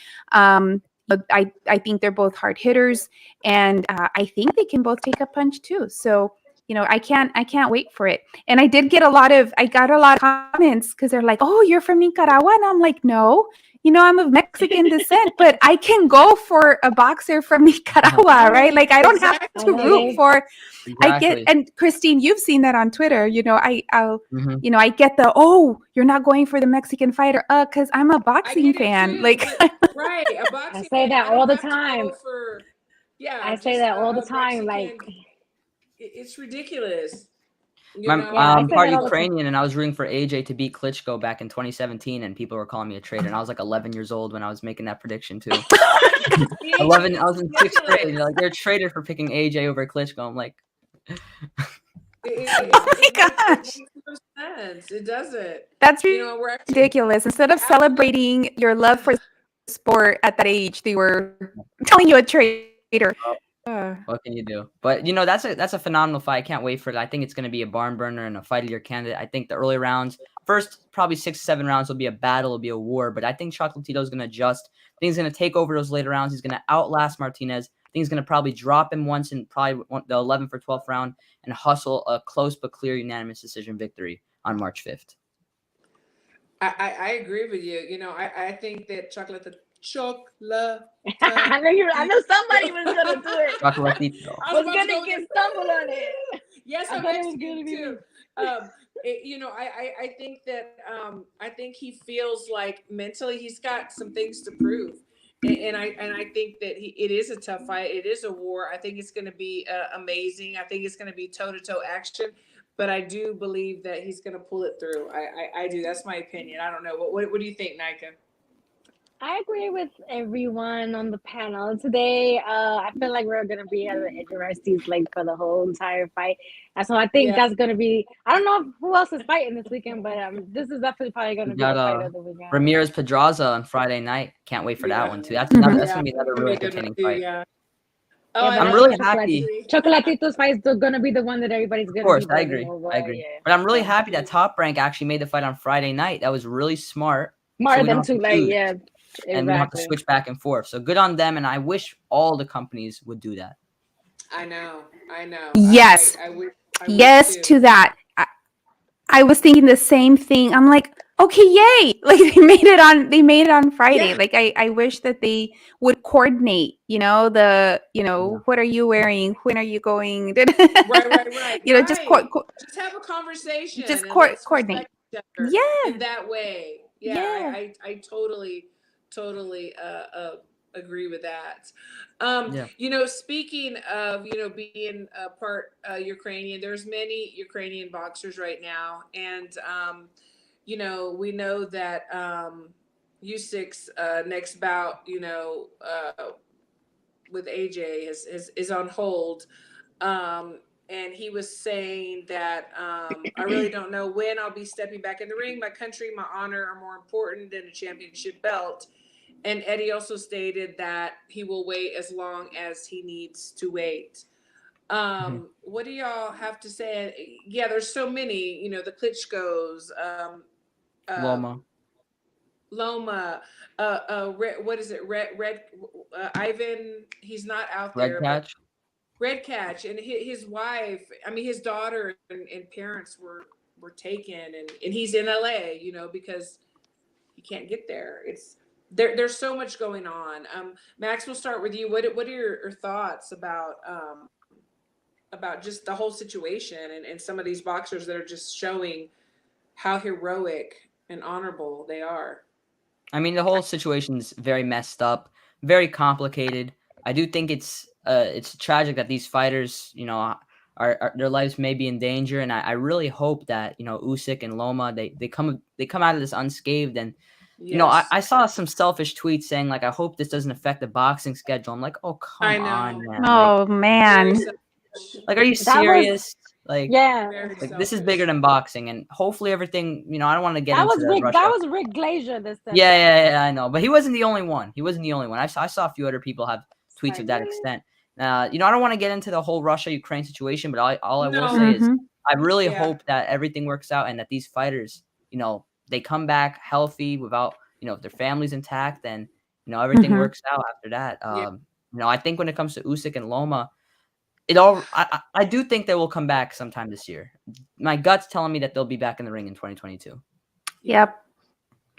I think they're both hard hitters, and I think they can both take a punch too. So I can't wait for it. And I got a lot of comments because they're like, "Oh, you're from Nicaragua," and I'm like, "No, I'm of Mexican descent, but I can go for a boxer from Nicaragua, right? Like I don't have to root for." I get, and Christine, you've seen that on Twitter. I get the, "Oh, you're not going for the Mexican fighter," because I'm a boxing fan. Too, like, right, a boxing. I say that all the time. I say that all the time. Mexican, like, it's ridiculous. I'm part Ukrainian, and I was rooting for AJ to beat Klitschko back in 2017, and people were calling me a traitor. And I was like 11 years old when I was making that prediction too. 11. I was in 6th grade. They're like, "You're a traitor for picking AJ over Klitschko." I'm like, oh my gosh, it makes no sense. It doesn't. That's ridiculous. Instead of celebrating your love for sport at that age, they were telling you a traitor. What can you do? But that's a phenomenal fight. I can't wait for it. I think it's going to be a barn burner and a fight of your candidate. I think the early rounds, first probably 6 to 7 rounds, will be a battle, will be a war. But I think Chocolatito is going to adjust. I think he's going to take over those later rounds. He's going to outlast Martinez. I think he's going to probably drop him once in probably the 11th or 12th round and hustle a close but clear unanimous decision victory on March 5th. I agree with you. I think that Chocolatito. I know somebody was gonna do it. Chocolatito. I was gonna get stumbled on it. Yes, I'm Mexican too. I think that I think he feels like mentally he's got some things to prove, and I think that it is a tough fight. It is a war. I think it's going to be amazing. I think it's going to be toe-to-toe action. But I do believe that he's going to pull it through. I do. That's my opinion. I don't know. What do you think, Nika? I agree with everyone on the panel today. I feel like we're gonna be at the edge of our seats like for the whole entire fight, and so I think that's gonna be. I don't know who else is fighting this weekend, but this is definitely probably gonna be the fight of the weekend. Ramirez Pedraza on Friday night. Can't wait for that one too. That's gonna be another really entertaining fight. Yeah. I'm really happy. Chocolatito's fight is gonna be the one that everybody's gonna. Of course, I agree. Yeah. But I'm really happy that Top Rank actually made the fight on Friday night. That was really smart. Smarter than too late, yeah. Exactly. And we have to switch back and forth. So good on them, and I wish all the companies would do that. I know. Yes. I yes to that. I was thinking the same thing. I'm like, okay, yay! Like they made it on Friday. Yeah. Like I wish that they would coordinate. What are you wearing? When are you going? right. Just have a conversation. Just coordinate. Yeah. In that way. Yeah. I totally agree with that. Speaking of being a part Ukrainian, there's many Ukrainian boxers right now, and we know that Usyk's next bout with AJ is on hold, and he was saying that I really don't know when I'll be stepping back in the ring. My country, my honor are more important than a championship belt. And Eddie also stated that he will wait as long as he needs to wait. What do y'all have to say? Yeah, there's so many, the Klitschko's, Loma, what is it? Red Ivan, he's not out there. Red Catch, and his wife, his daughter and parents were taken, and he's in LA, because he can't get there. There's so much going on. Max, we'll start with you. What are your thoughts about just the whole situation and some of these boxers that are just showing how heroic and honorable they are? The whole situation's very messed up, very complicated. I do think it's tragic that these fighters, are their lives may be in danger, and I really hope that Usyk and Loma they come out of this unscathed. And I saw some selfish tweets saying like, I hope this doesn't affect the boxing schedule. I'm like, oh come on, man. Oh man, like are you serious? This is bigger than boxing, and hopefully everything. I don't want to get into Russia. That was Rick Glazier. This. Yeah, I know, but he wasn't the only one. I saw a few other people have tweets of that extent. I don't want to get into the whole Russia-Ukraine situation, but all I will say is I really hope that everything works out and that these fighters, they come back healthy without, their families intact, and Everything Mhm. works out after that. Yeah. I think when it comes to Usyk and Loma, I do think they will come back sometime this year. My gut's telling me that they'll be back in the ring in 2022. Yeah. Yep.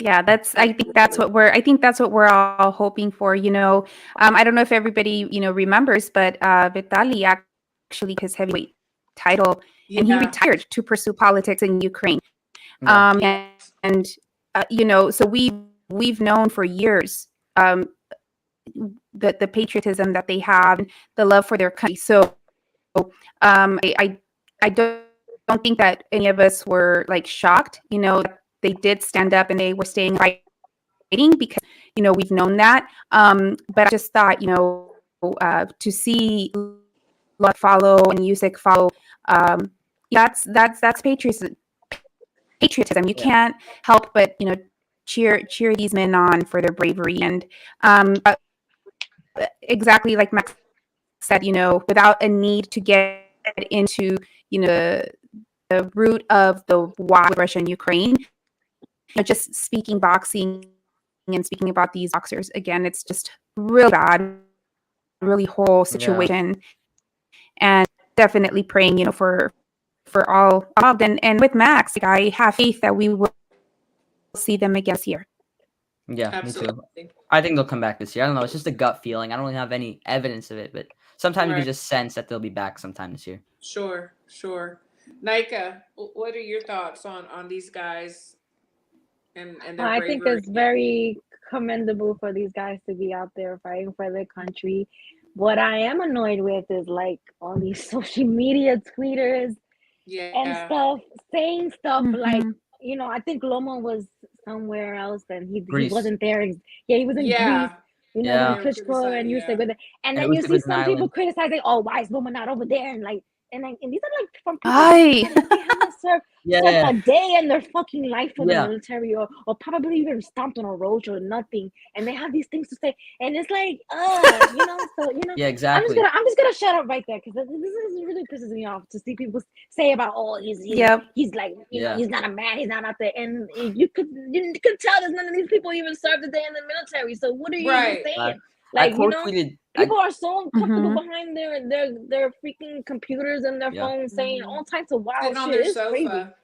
Yeah, I think that's what we're all hoping for. I don't know if everybody, remembers, but Vitaly actually his heavyweight title and he Yeah. retired to pursue politics in Ukraine. Yeah. And so we've known for years the patriotism that they have, the love for their country. So I don't think that any of us were like shocked, that they did stand up and they were staying fighting because we've known that. But I just thought to see Love follow and Usyk follow, that's patriotism. You Yeah. can't help but cheer these men on for their bravery and exactly like Max said, without a need to get into the root of the why with Russia and Ukraine. Just speaking boxing and speaking about these boxers again, it's just really bad, really horrible Yeah. situation, and definitely praying, for all involved. And with Max, like, I have faith that we will see them again this year. Yeah, me too. Absolutely. I think they'll come back this year. I don't know. It's just a gut feeling. I don't really have any evidence of it, but sometimes you can Right. just sense that they'll be back sometime this year. Sure. Sure. Nika, what are your thoughts on these guys and their I think bravery? it's very commendable for these guys to be out there fighting for their country. What I am annoyed with is like all these social media tweeters and Yeah. stuff saying stuff like, Mhm. I think Loma was somewhere else and he Greece. wasn't there. Yeah, he was in Greece. Yeah. Then Yeah. They were Klitschko and criticizing. Usyk Yeah. with it. And And then you Usyk see was an some people island. criticizing, oh, why is Loma not over there? And these are like from people Aye. they haven't served Yeah. a day in their fucking life for the Yeah. military or probably even stomped on a roach or nothing. And they have these things to say. And it's like, so Yeah, I'm exactly. just gonna shut up right there because this is really pisses me off to see people say about Yep. he's like Yeah. he's not a man, he's not out there, and you could tell that none of these people even served a day in the military. So what are you even Right. saying? I Like quote tweeted. people are so comfortable Mhm. behind their freaking computers and their Yeah. phones saying all types of wild Sitting on shit. their It's crazy. sofa.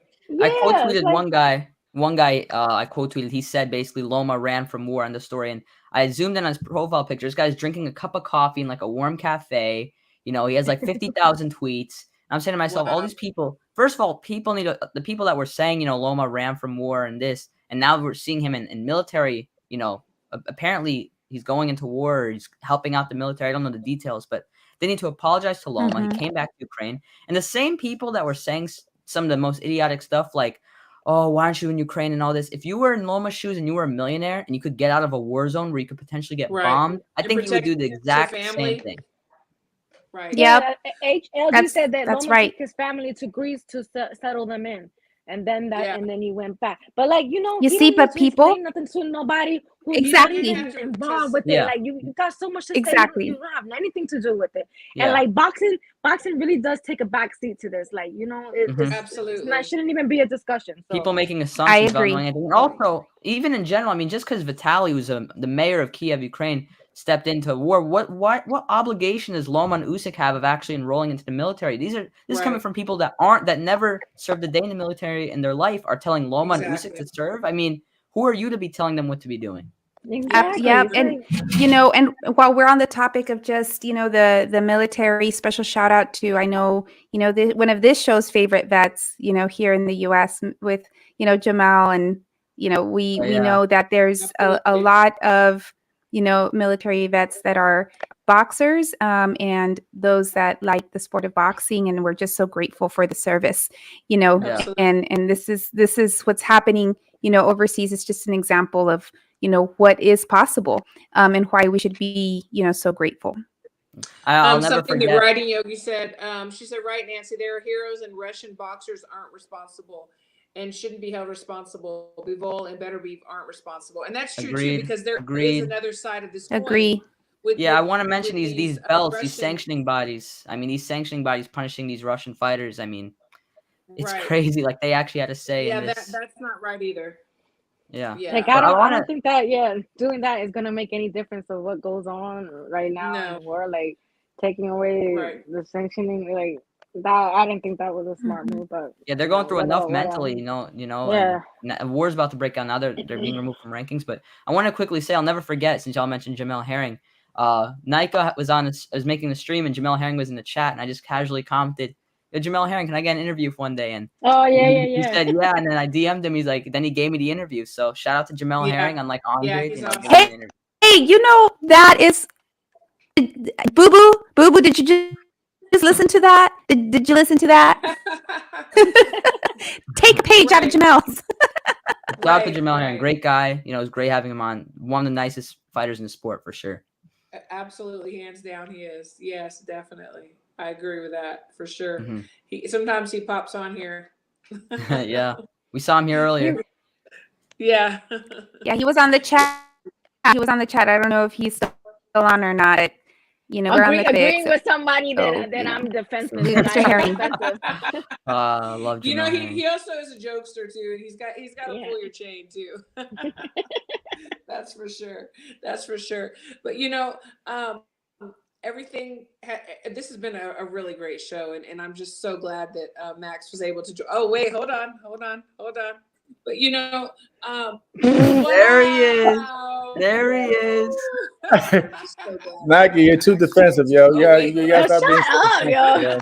I quote Yeah, it's tweeted like one guy. One guy, I quote tweeted. He said basically Loma ran from war on the story, and I zoomed in on his profile picture. This guy's drinking a cup of coffee in like a warm cafe. He has like 50,000 tweets. I'm saying to myself, all Wow. these people. First of all, people need the people that were saying Loma ran from war and this, and now we're seeing him in military. Apparently he's going into war. He's helping out the military. I don't know the details, but they need to apologize to Loma. He Mhm. came back to Ukraine, and the same people that were saying some of the most idiotic stuff like, oh, why aren't you in Ukraine and all this? If you were in Loma's shoes and you were a millionaire and you could get out of a war zone where you could potentially get Right. bombed, I And think you would protect do the your exact same family. thing. Right. Yep. HLG said that That's Loma right. took his family to Greece to settle them in. And then Yeah. he went back. But like, You he see, don't need but to people explain nothing to nobody who's You not don't even exactly, have even to involved with it. Yeah. Like you got so much to say. exactly. You don't have anything to do with it. And Yeah. like boxing really does take a back seat to this. Like, Mhm. Absolutely. shouldn't even be a discussion. So People making I assumptions about agree. knowing anything. And also, even in general, I mean, just because Vitaly, who's the mayor of Kiev, Ukraine, stepped into war, what obligation does Loma and Usyk have of actually enrolling into the military? This is coming Right. from people that never served a day in the military in their life, are telling Loma and Usyk Exactly. to serve. I mean, who are you to be telling them what to be doing? exactly. Yep. It's And like, and while we're on the topic of just the military, special shout out to I know one of this show's favorite vets here in the U.S. with Jamal, and we Oh, yeah. know that there's a Absolutely. lot of military vets that are boxers, and those that like the sport of boxing, and we're just so grateful for the service. Yeah. Absolutely. And this is what's happening overseas. It's just an example of what is possible, and why we should be so grateful. I'll never Something that forget. Writing Yogi said. She said, "Right, Nancy. There are heroes, and Russian boxers aren't responsible and shouldn't be held responsible. Bivol and Better Beef aren't responsible, and that's true too. Agreed. Because there is Agreed. another side of this coin Agree. with Yeah, I want to mention these these belts, these Russian. sanctioning bodies. I mean, these sanctioning bodies punishing these Russian fighters. I mean, it's Right. crazy. Like they actually had a say in Yeah. this. That's not right either. Yeah. Like Yeah. But I I want don't to. think that doing that is gonna make any difference of what goes on right now in No. the world. Like taking away Right. the sanctioning, like that. I didn't think that was a smart Mhm. move, but Yeah, they're going through enough whatever. mentally, Yeah. and war's about to break out now. They're being removed from rankings. But I want to quickly say, I'll never forget, since y'all mentioned Jamel Herring. Nika was making the stream, and Jamel Herring was in the chat, and I just casually commented, "Yo, Jamel Herring, can I get an interview for one day?" And Oh yeah, yeah, he yeah. said, "Yeah," and then I DM'd him. He's like, then he gave me the interview. So shout out to Jamel Yeah. Herring, unlike Yeah, Andre, he's giving me awesome. an interview. Hey, that is Boo Boo. Boo Boo, did you just listen to that? Did you listen to that? Take a page out of Right. Jamel's. Shout out to Right. Jamel Herring, Right. great guy. It was great having him on. One of the nicest fighters in the sport for sure. Absolutely, hands down, he is. Yes, definitely. I agree with that for sure. hmm Sometimes he pops on here. Yeah, we saw him here earlier. Yeah. Yeah, he was on the chat. He was on the chat. I don't know if he's still on or not. We're on the topic. Agreeing with somebody So, that I'm defensive salute and Mr. I am Herring. defensive. Love Jamel Herring. He also is a jokester too, and he's got to Yeah. pull your chain too. That's for sure. That's for sure. But everything. This has been a really great show, and I'm just so glad that Max was able to. Oh wait, hold on. But There he is. wow. There he is. So glad. Nike, you're too defensive, yo. Oh, wait, You gotta stop being Shut so up, defensive, yo. yo.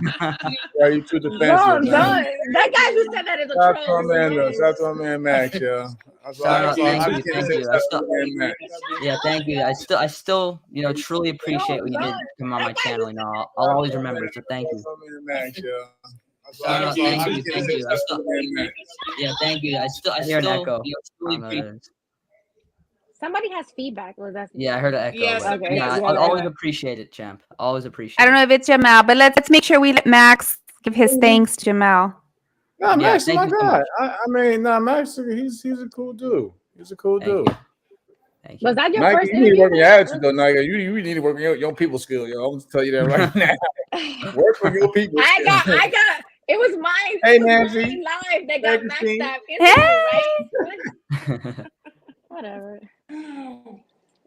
Yeah, you're too Don't, defensive, don't. man. That guy who said that is a Shout out to troll. my man, though. Please. Shout out to my man, Max, yo. That's all Shout I out, keep thank I you, can't thank say. you. Shout out to my man, Max. Yeah, thank you. I still, truly appreciate what you did to come on my channel. I'll always remember. So thank you. Shout out to my man, Max, yo. Shout out, thank you, thank you. Yeah, Thank you. I hear an echo. I don't know what it is. Somebody has feedback. Was that? Yeah, I heard an echo. Yeah, but somebody Okay. has I'll always feedback. appreciate it, champ. Always appreciate I don't it. know if it's Jamal, but let's make sure we let Max give his thanks to Jamal. No, Yeah, Max is thank my you so guy. much. I mean, no, Max, he's a cool dude. He's a cool Thank dude. you. Thank you. Was that your Nike, first you need to interview? work on your attitude, though, Nike. You need to work on your people skill, yo. I'm gonna tell you that right now. Work on your people I skill. got. It was mine. Hey, It was Nancy. mine live. They Hey, got maxed Christine. out interview, Hey! right? Whatever. Oh,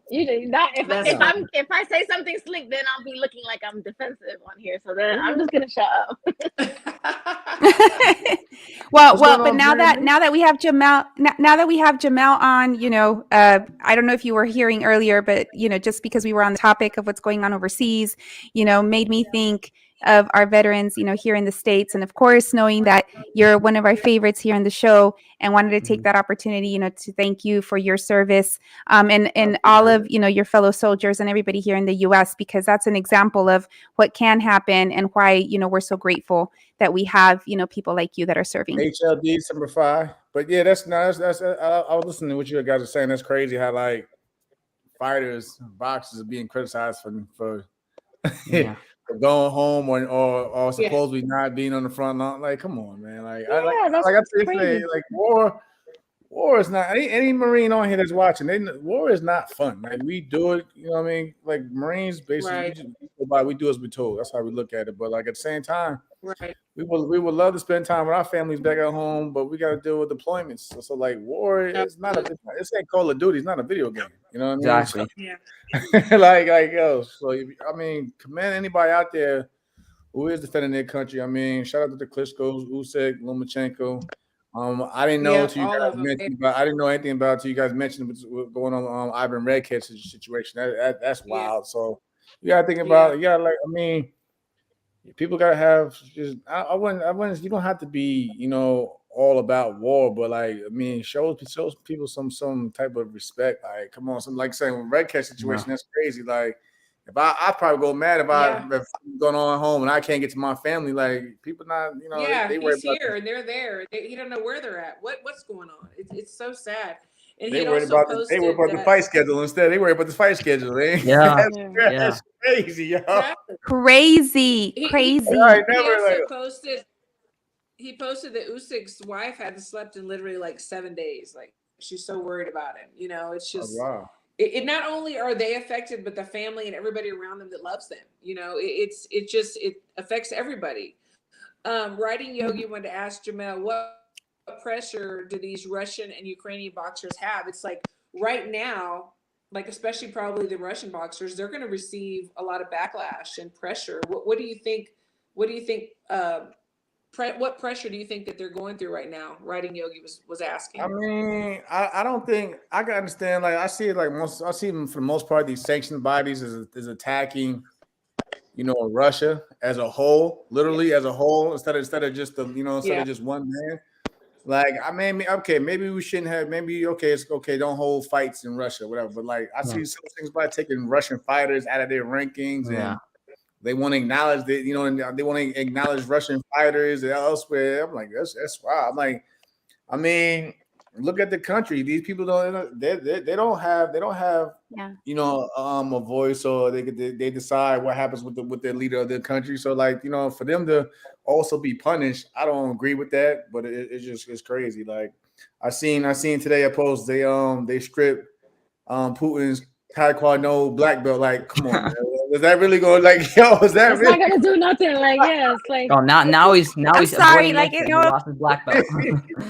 Usually that That's fine. if I say something slick, then I'll be looking like I'm defensive on here. So then I'm just gonna shut up. What's going But on, now Brandon? that we have Jamal, now that we have Jamal on, I don't know if you were hearing earlier, but just because we were on the topic of what's going on overseas, made me think of our veterans, here in the States, and of course, knowing that you're one of our favorites here on the show, and wanted to take that opportunity, to thank you for your service, and all of your fellow soldiers and everybody here in the U.S., because that's an example of what can happen and why we're so grateful that we have people like you that are serving. HLD December 5. But yeah, that's I was listening to what you guys are saying. That's crazy how like fighters, boxers are being criticized for Yeah. for going home or Yeah. supposedly not being on the front line. Like, come on, man. Like Yeah, that's I say, crazy. like war is not any Marine on here that's watching. War is not fun. Like we do it, you know what I mean? Like Marines, basically, Right. we do as we're told. That's how we look at it. But like at the same time, Right. we would love to spend time with our families back at home, but we got to deal with deployments. So like war is not this ain't Call of Duty. It's not a video game. You know what I mean? Exactly. Yeah. like yo. So I mean, commend anybody out there who is defending their country. I mean, shout out to the Klitschko's, Usyk, Lomachenko. I didn't know Yeah, until you all guys of them. mentioned, but I didn't know anything about it until you guys mentioned what's going on Ivan Redkit's situation. That's wild. So you gotta think about it. You gotta I mean, people gotta have just I wouldn't you don't have to be, all about war, but like I mean, shows people some type of respect. Like, come on, some like saying with Redkit situation, that's crazy. Like if I probably go mad if if going on home and I can't get to my family, like people not, they worry he's about here and they're there. He don't know where they're at. What's going on? It's so sad. And they he worried also about posted the fight schedule instead. They worry about the fight schedule. Yeah. That's crazy, yo. Exactly. Crazy. He Never posted that Usyk's wife hadn't slept in literally like 7 days. Like she's so worried about him. It's just wow. It not only are they affected, but the family and everybody around them that loves them. It affects everybody. Writing Yogi wanted to ask Jamel, what pressure do these Russian and Ukrainian boxers have? It's like right now, like especially probably the Russian boxers, they're going to receive a lot of backlash and pressure. What do you think? What do you think? What pressure do you think that they're going through right now? Writing Yogi was asking. I mean, I don't think I can understand. Like I see it like I see them for the most part. These sanctioned bodies is attacking, Russia as a whole, literally as a whole, instead of just instead of just one man. Like I mean, okay, maybe we shouldn't have. Maybe okay, it's okay. Don't hold fights in Russia, whatever. But like I see some things by taking Russian fighters out of their rankings and. They want to acknowledge that, and they want to acknowledge Russian fighters elsewhere. I'm like, that's wild. I'm like, I mean, look at the country. These people they don't have a voice, or they decide what happens with the leader of the country. So like, for them to also be punished, I don't agree with that. But it's crazy. Like I seen today a post they stripped Putin's Taekwondo black belt. Like, come on, man. Was that really going? Like, yo, is that It's really? not gonna do nothing. Like, it's like. Oh, now he's sorry, like he lost his black belt.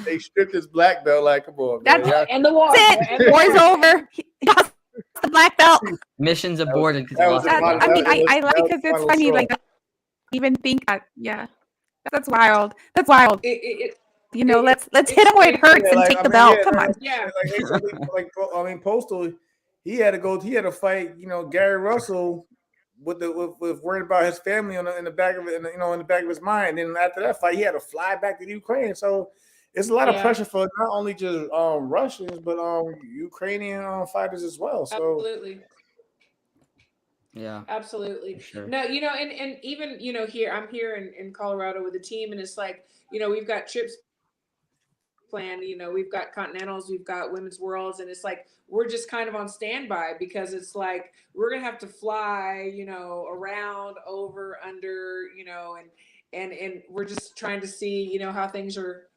They stripped his black belt. Like, come on, man. That's And the war. it. War's over. He lost the black belt. Mission's aborted because I mean, I like because it's funny. Like, even think that. Yeah, that's wild. That's wild. Let's hit him where it hurts and take the belt. Come on. Yeah. I mean, Postal. He had to fight, Gary Russell with worrying about his family in the back of it, in the back of his mind. And then after that fight, he had to fly back to Ukraine. So it's a lot of pressure for not only just Russians, but Ukrainian fighters as well. So absolutely. Yeah, absolutely. Sure. No, and even here, I'm here in Colorado with the team, and it's like we've got trips planned. We've got Continentals, we've got Women's Worlds, and it's like we're just kind of on standby because it's like we're gonna have to fly, around, over, under, and we're just trying to see, how things are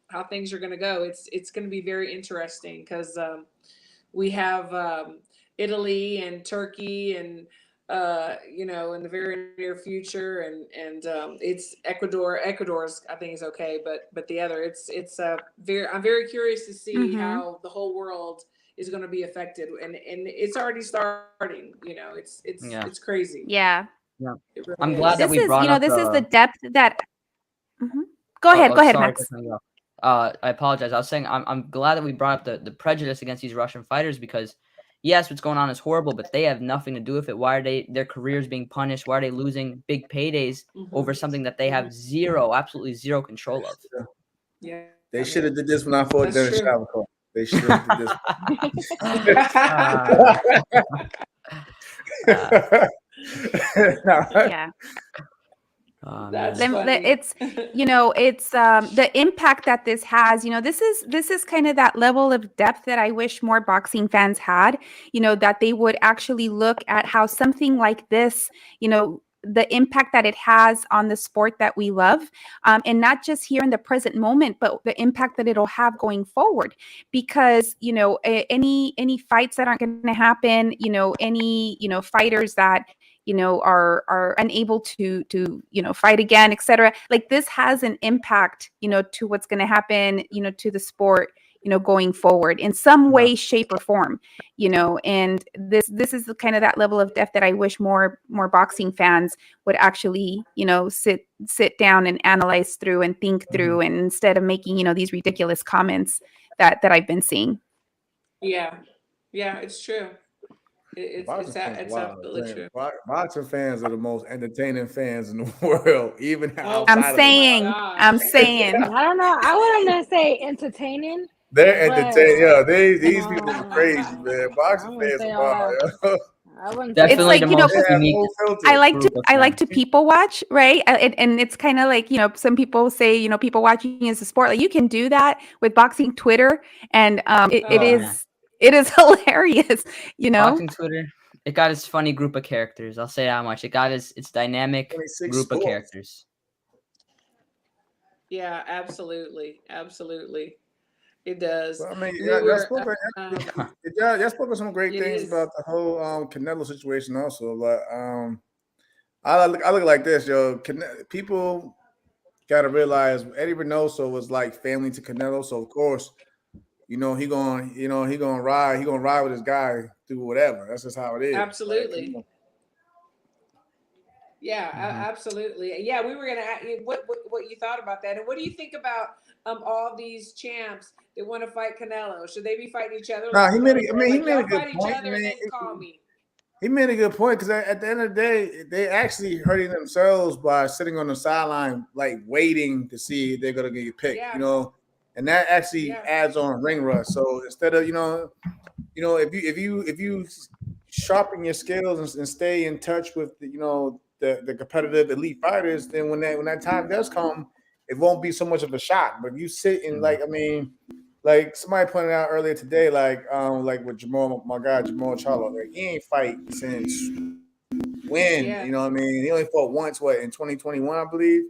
gonna go. It's gonna be very interesting because we have Italy and Turkey and in the very near future, and it's Ecuador. Ecuador's I think is okay, but the other I'm very curious to see how the whole world is going to be affected, and it's already starting. It's crazy. Yeah. Yeah. Really I'm glad that we brought up. This is the depth that. Go ahead, sorry, Max. I apologize. I was saying I'm glad that we brought up the prejudice against these Russian fighters because. Yes, what's going on is horrible, but they have nothing to do with it. Why are their careers being punished? Why are they losing big paydays over something that they have absolutely zero control of? Yeah. They should have did this when I fought Dennis Shavakov. They should have did this. Yeah. That's funny. It's the impact that this has. This is kind of that level of depth that I wish more boxing fans had. That they would actually look at how something like this, the impact that it has on the sport that we love, and not just here in the present moment, but the impact that it'll have going forward. Because any fights that aren't going to happen, any fighters that are unable to fight again, etc. Like this has an impact, to what's going to happen, to the sport, going forward in some way, shape, or form, and this is the kind of that level of depth that I wish more boxing fans would actually, sit down and analyze through and think through, and instead of making, these ridiculous comments that I've been seeing. Yeah, it's true. It's absolutely true. Boxing fans are the most entertaining fans in the world, even I'm saying. I don't know. I wouldn't necessarily say entertaining. They're entertaining. Yeah, these people are crazy, man. Boxing fans are wild. Definitely like, the most unique. I like to people watch, right? And it's kind of like, some people say, people watching is a sport. Like you can do that with boxing Twitter, and it is hilarious, Boxing Twitter, it got its funny group of characters. I'll say that much. It got its dynamic group of characters. Yeah, absolutely. It does. Well, I mean, y'all spoke of some great things about the whole Canelo situation also. But I look like this, yo. People got to realize Eddie Reynoso was like family to Canelo, so of course, he gonna ride with his guy through whatever. That's just how it is. Absolutely. Like, Yeah, absolutely. Yeah, we were gonna ask you what you thought about that, and what do you think about all these champs that want to fight Canelo? Should they be fighting each other? Nah, he made a y'all good fight each point, other man. and then call me. He made a good point because at the end of the day, they actually hurting themselves by sitting on the sideline, like waiting to see if they're gonna get picked. Yeah. And that actually Yeah. adds on ring rust. So instead of if you sharpen your skills and stay in touch with the competitive elite fighters, then when that time does come, it won't be so much of a shock. But if you sit and like somebody pointed out earlier today, like with Jamal, my guy Jamal Charlo, like he ain't fight since when? Yeah. You know what I mean? He only fought once, in 2021, I believe.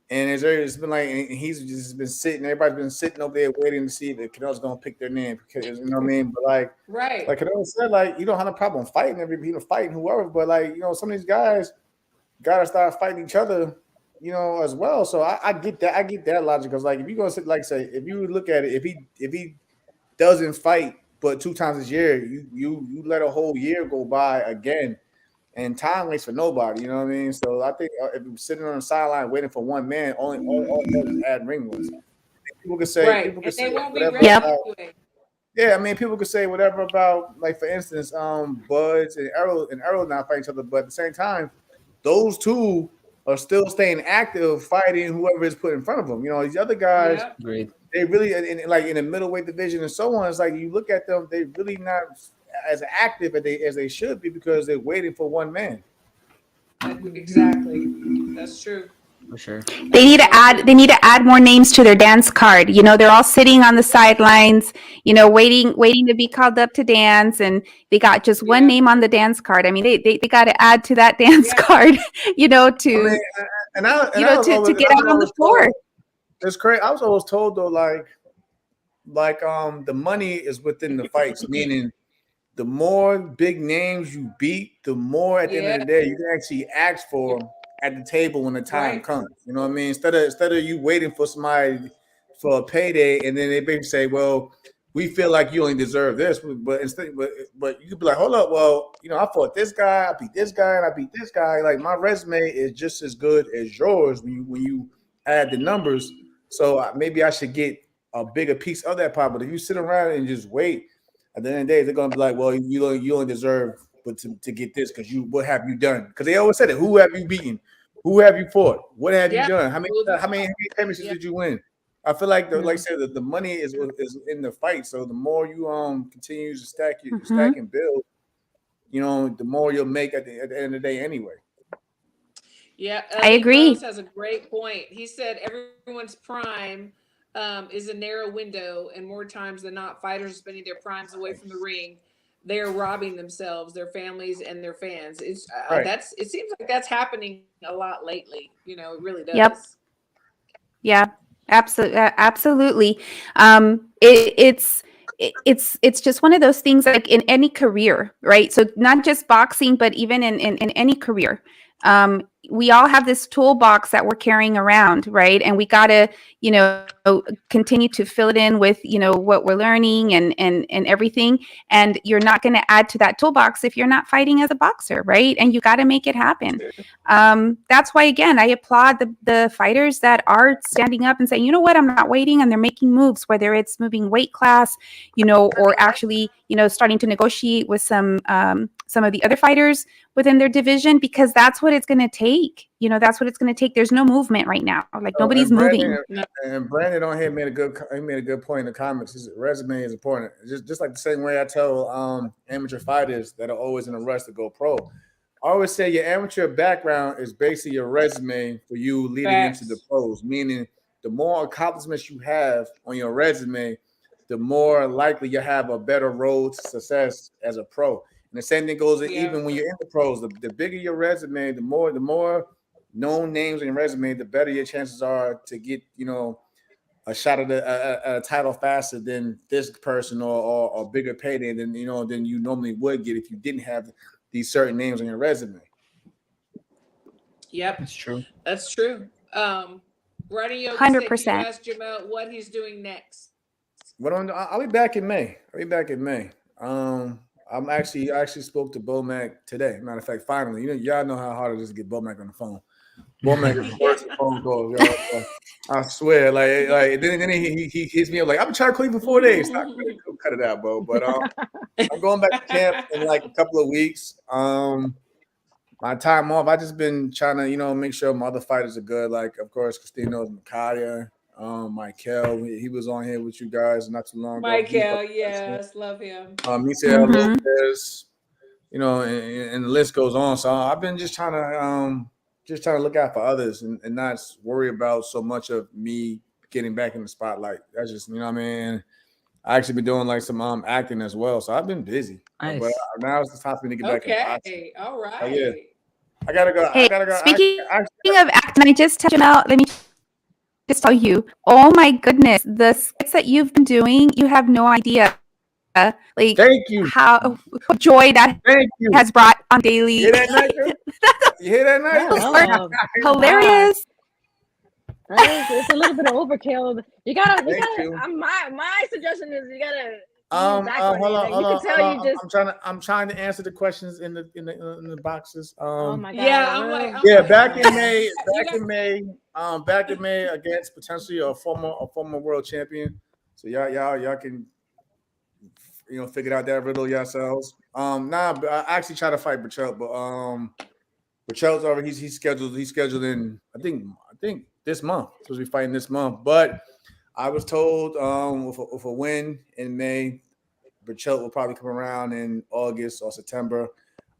And it's been like he's just been sitting. Everybody's been sitting over there waiting to see if Canelo's gonna pick their name because you know what I mean. But like Canelo said, like you don't have a problem fighting fighting whoever. But like some of these guys gotta start fighting each other, as well. So I get that. I get that logic because like if you gonna sit say if you look at it, if he doesn't fight but 2 times this year, you let a whole year go by again. And time waits for nobody, you know what I mean? So I think if you're sitting on the sideline waiting for one man, all it does is add ring rust. People could say, whatever. Yeah, I mean, people could say whatever about, like, for instance, Buds and Errol not fighting each other, but at the same time, those two are still staying active, fighting whoever is put in front of them. These other guys, they really in the middleweight division and so on. It's like you look at them, they really not as active as they should be because they're waiting for one man. Exactly, that's true. For sure. They need to add more names to their dance card. They're all sitting on the sidelines, waiting to be called up to dance, and they got just one name on the dance card. I mean, they got to add to that dance card, to get out on the floor. It's crazy. I was always told though, like the money is within the fights, meaning the more big names you beat, the more at the end of the day you can actually ask for them at the table when the time comes. You know what I mean? Instead of you waiting for somebody for a payday and then they basically say, well, we feel like you only deserve this, but you could be like, hold up, well, I fought this guy, I beat this guy, and I beat this guy. Like my resume is just as good as yours when you add the numbers. So maybe I should get a bigger piece of that pie. But if you sit around and just wait, at the end of the day, they're gonna be like, "Well, you only deserve, but to get this because what have you done?" Because they always said it. Who have you beaten? Who have you fought? What have you done? How many championships did you win? I feel like like I said, the money is in the fight. So the more you continue to stack and build, the more you'll make at the end of the day anyway. Yeah, I agree. Rose has a great point. He said everyone's prime is a narrow window, and more times than not, fighters are spending their primes away from the ring. They're robbing themselves, their families, and their fans. It's it seems like that's happening a lot lately. It really does. Yep. Yeah, absolutely. It's just one of those things like in any career, right? So not just boxing, but even in any career. We all have this toolbox that we're carrying around, right? And we got to, continue to fill it in with, what we're learning and everything. And you're not going to add to that toolbox if you're not fighting as a boxer, right? And you got to make it happen. That's why, again, I applaud the fighters that are standing up and saying, you know what, I'm not waiting, and they're making moves, whether it's moving weight class, or actually, starting to negotiate with some of the other fighters within their division, because that's what it's going to take. That's what it's going to take. There's no movement right now. Like nobody's moving. And Brandon on here made a good point in the comments. His resume is important. Just like the same way I tell amateur fighters that are always in a rush to go pro. I always say your amateur background is basically your resume for you leading into the pros, meaning the more accomplishments you have on your resume, the more likely you have a better road to success as a pro. And the same thing goes even when you're in the pros. The bigger your resume, the more known names on your resume, the better your chances are to get, a shot at a title faster than this person or a bigger payday than you normally would get if you didn't have these certain names on your resume. Yep, That's true. That's true. Brady Yogi said you 100%. asked Jamel what he's doing next. I'll be back in May. I actually spoke to Bomac today. Matter of fact, finally, y'all know how hard it is to get Bomac on the phone. Bomac is the worst at phone calls, y'all. I swear, like then he hits me up like, I've been trying to call you for 4 days. Cut it out, bro. But I'm going back to camp in like a couple of weeks. My time off, I just been trying to, make sure my other fighters are good. Like, of course, Cristino's Makaya, Michael, he was on here with you guys not too long ago. Michael, yes, love him. Misael Lopez, and the list goes on. So I've been just trying to look out for others and not worry about so much of me getting back in the spotlight. That's just, what I mean. I actually been doing like some acting as well, so I've been busy. Nice. But now it's time for me to get back in boxing. Okay, all right. Yeah. I gotta go. Hey, I gotta go. speaking of acting, I just touched out. Let me just tell you. Oh my goodness, the skits that you've been doing, you have no idea. Like, thank you. How joy that has brought on daily. You hear that night? You hear that night? Hilarious. It's a little bit of overkill. You gotta. My suggestion is you gotta. Hold on. I'm trying to answer the questions in the boxes. Oh my god. Yeah, I'm like, back in May against potentially a former world champion. So y'all can figure out that riddle yourselves. But I actually try to fight Berchelt, but Berchelt's already he's scheduled in I think this month. Supposed to be fighting this month, but I was told with a win in May, Berchelt will probably come around in August or September.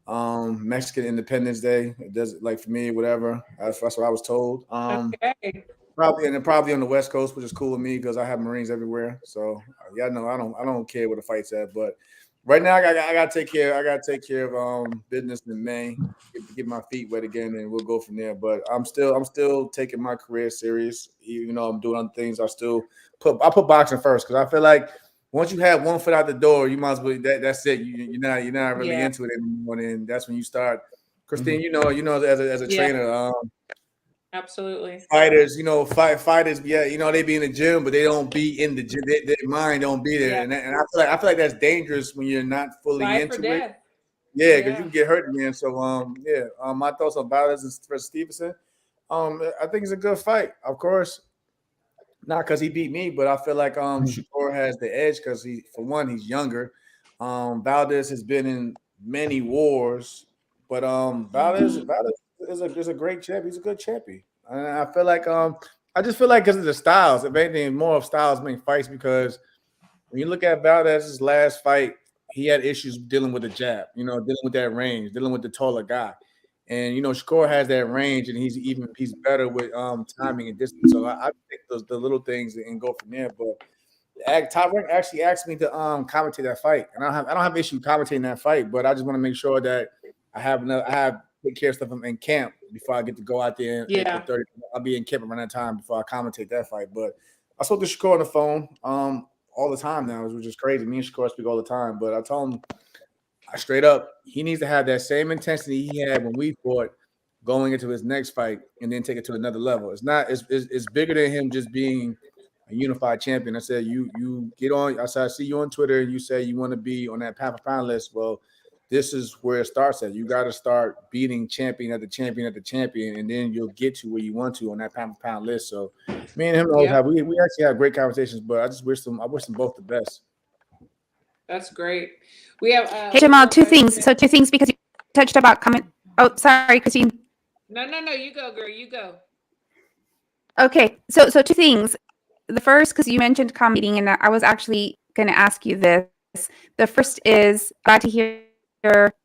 Mexican Independence Day. It does like for me, whatever. That's what I was told. Okay. Probably on the West Coast, which is cool with me because I have Marines everywhere. So I don't care where the fight's at. But right now I gotta take care of business in May, get my feet wet again, and we'll go from there. But I'm still taking my career serious. Even though I'm doing other things, I put boxing first because I feel like once you have one foot out the door, you might as well that's it. You're not really into it anymore, and that's when you start. Christine, as a trainer, absolutely. Fighters, fighters, they be in the gym, but they don't be in the gym. Their mind don't be there, and I feel like that's dangerous when you're not fully into it. Yeah, because you can get hurt again. So, my thoughts on Bowers and Stevenson. I think it's a good fight, of course. Not because he beat me, but I feel like Shakur has the edge because he's younger. Valdez has been in many wars, but Valdez is a great champion. He's a good champion. And I feel like I just feel like because of the styles, if anything, more of styles make fights because when you look at Valdez's last fight, he had issues dealing with the jab, dealing with that range, dealing with the taller guy. And Shakur has that range, and he's better with timing and distance. So I think the little things and go from there. But Top Rank actually asked me to commentate that fight, and I don't have issue commentating that fight, but I just want to make sure that I have take care of stuff in camp before I get to go out there. And April 30th. I'll be in camp around that time before I commentate that fight. But I spoke to Shakur on the phone all the time now, which is crazy. Me and Shakur speak all the time, but I told him. Straight up, he needs to have that same intensity he had when we fought going into his next fight and then take it to another level. It's bigger than him just being a unified champion. I said, you get on. I said, I see you on Twitter and you say you want to be on that pound for pound list. Well, this is where it starts at. You got to start beating champion at the champion at the champion, and then you'll get to where you want to on that pound for pound list. So me and him we actually have great conversations, but I wish them both the best. That's great. We have hey Jamal, two things. So two things because you touched about comment. Oh, sorry, Christine. No, you go, girl. You go. Okay, so two things. The first, because you mentioned commentating, and I was actually going to ask you this. The first is glad to hear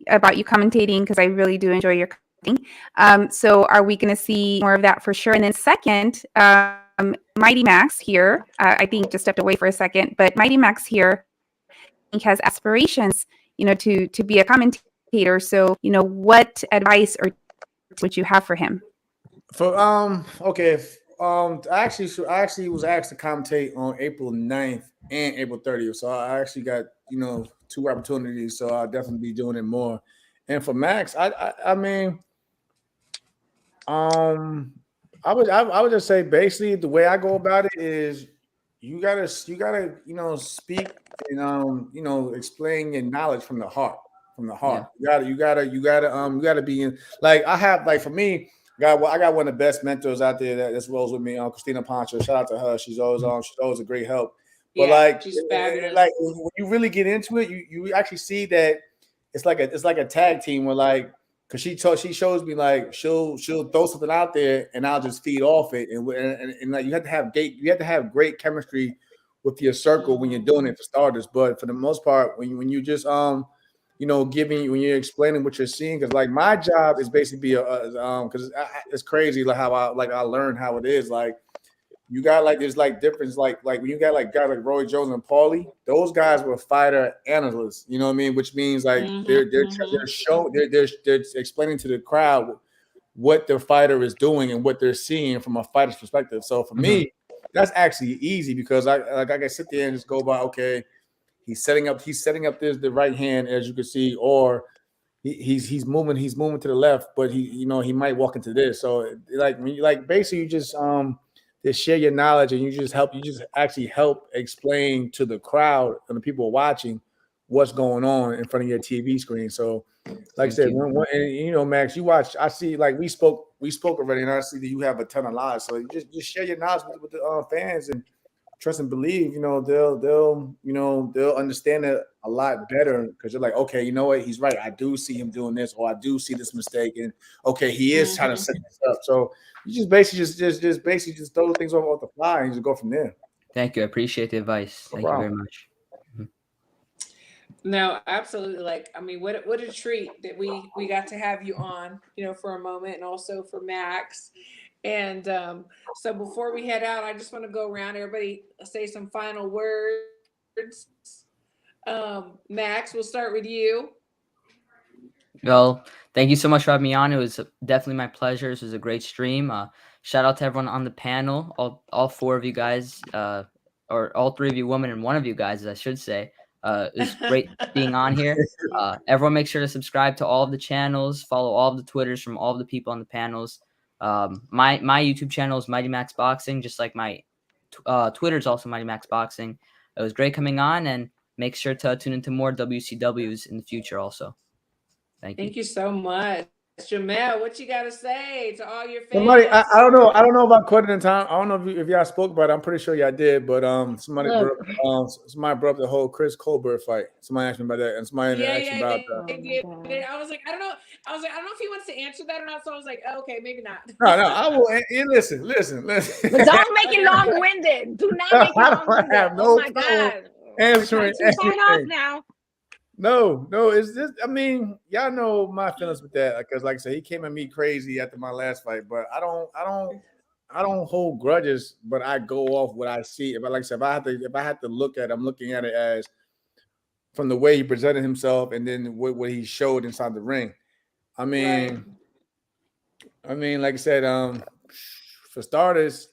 about you commentating because I really do enjoy your commentating. So are we going to see more of that for sure? And then second, Mighty Max here. I think just stepped away for a second, but Mighty Max here. He has aspirations, to be a commentator. So, what advice or would you have for him? Okay. I actually was asked to commentate on April 9th and April 30th. So I actually got, 2 opportunities. So I'll definitely be doing it more. And for Max, I mean, I would just say basically the way I go about it is you gotta speak and explain your knowledge from the heart. From the Yeah. heart. You gotta be in, like I have, like for me, I got one of the best mentors out there that rolls with me, Christina Poncho. Shout out to her. She's always a great help. But Yeah, like she's fabulous. like when you really get into it, you actually see that it's like a tag team where, like, because she shows me, like, she'll throw something out there and I'll just feed off it, and like you have to have great chemistry with your circle when you're doing it, for starters. But for the most part, when you just when you're explaining what you're seeing, because like my job is basically because it's crazy, like how I learned how it is, like you got, like, there's like difference, like when you got like guys like Roy Jones and Paulie, those guys were fighter analysts, you know what I mean? Which means like they're explaining to the crowd what the fighter is doing and what they're seeing from a fighter's perspective. So for me, that's actually easy, because I can sit there and just go by, okay, he's setting up this the right hand, as you can see, or he's moving to the left, but he might walk into this. So like when you, like, basically you just share your knowledge, and you just actually help explain to the crowd and the people watching what's going on in front of your TV screen. So like I Thank said, you. and Max, you watch. I see, like we spoke already, and I see that you have a ton of knowledge. So you just share your knowledge with the fans, and trust and believe. They'll understand it a lot better, because you're like, okay, you know what, he's right. I do see him doing this, or I do see this mistake, and okay, he is trying to set this up. So you just basically just basically just throw things off the fly and just go from there. Thank you. I appreciate the advice. No Thank you very problem. much. No, absolutely. Like, I mean, what a treat that we got to have you on, for a moment, and also for Max. And so before we head out, I just want to go around, everybody say some final words. Max, we'll start with you. Well, thank you so much for having me on. It was definitely my pleasure. This was a great stream. Shout out to everyone on the panel, all four of you guys, or all three of you women and one of you guys, I should say. It was great being on here. Everyone make sure to subscribe to all of the channels, follow all of the Twitters from all of the people on the panels. My YouTube channel is Mighty Max Boxing, just like my Twitter is also Mighty Max Boxing. It was great coming on, and make sure to tune into more WCWs in the future also. Thank you. Thank you so much. Jamel, what you got to say to all your fans? Somebody, I don't know if I quoted in time. I don't know if y'all spoke about it. I'm pretty sure y'all did, but somebody brought up the whole Chris Colbert fight. Somebody asked me about that, and somebody asked me about that. They did. I was like, I don't know. I don't know if he wants to answer that or not. So I was like, oh, okay, maybe not. No, I will. Listen. But don't make it long-winded. Do not make it long-winded. have Oh no my God. answering We're trying to sign off anything. now. No, it's just, I mean, y'all know my feelings with that, because like I said, he came at me crazy after my last fight, but I don't hold grudges, but I go off what I see. If I had to look at it, I'm looking at it as from the way he presented himself, and then what he showed inside the ring. I mean, like I said, for starters,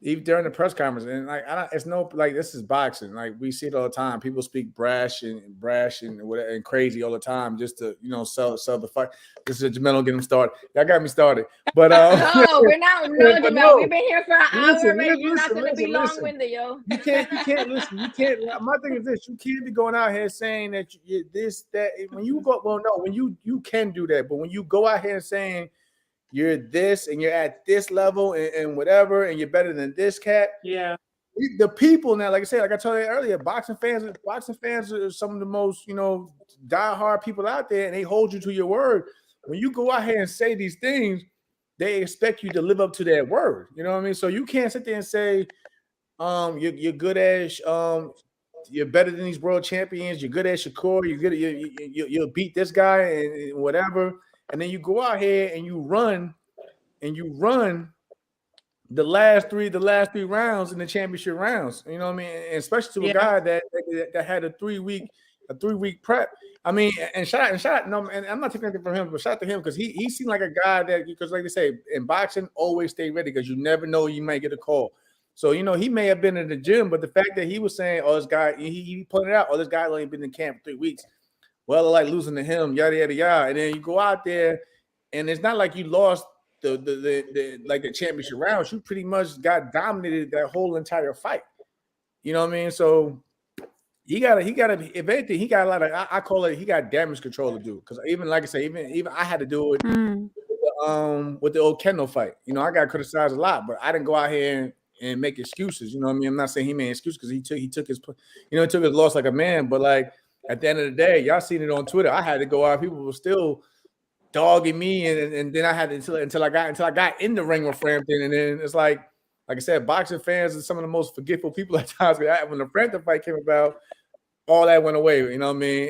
even during the press conference, and like it's no, like, this is boxing. Like, we see it all the time. People speak brash and whatever, and crazy all the time, just to sell the fight. This is Jamel, don't get him started. Y'all got me started, but no, we're not. No, Jamel, no. we've been here for an hour already. You're not Listen, going to be listen. long-winded, yo. You can't listen. You can't. My thing is this: you can't be going out here saying that you this, that. When you go, well, no, when you can do that, but when you go out here saying you're this and you're at this level and whatever, and you're better than this cat. Yeah. The people now, like I said, like I told you earlier, boxing fans are some of the most, diehard people out there, and they hold you to your word. When you go out here and say these things, they expect you to live up to that word. You know what I mean? So you can't sit there and say, you're good as, you're better than these world champions. You're good at Shakur. You're good. You'll beat this guy and whatever. And then you go out here and you run the last three rounds in the championship rounds. You know what I mean? And especially to a guy that had a 3 week prep. I mean, and shout out. No, and I'm not taking anything from him, but shout out to him, because he seemed like a guy that, because like they say in boxing, always stay ready, because you never know, you might get a call. So he may have been in the gym, but the fact that he was saying, "Oh, this guy," he pointed out, "Oh, this guy only been in camp for 3 weeks." Well, like losing to him, yada yada yada, and then you go out there, and it's not like you lost the championship rounds, you pretty much got dominated that whole entire fight. You know what I mean? So he got to. If anything, he got a lot of. I call it. He got damage control to do. Because even like I say, even I had to do it Mm. with the old Kendall fight. You know, I got criticized a lot, but I didn't go out here and make excuses. You know what I mean? I'm not saying he made excuses because he took his he took his loss like a man. But like at the end of the day, y'all seen it on Twitter. I had to go out. People were still dogging me, and then I had to, until I got in the ring with Frampton, and then it's like I said, boxing fans are some of the most forgetful people at times. When the Frampton fight came about, all that went away. You know what I mean?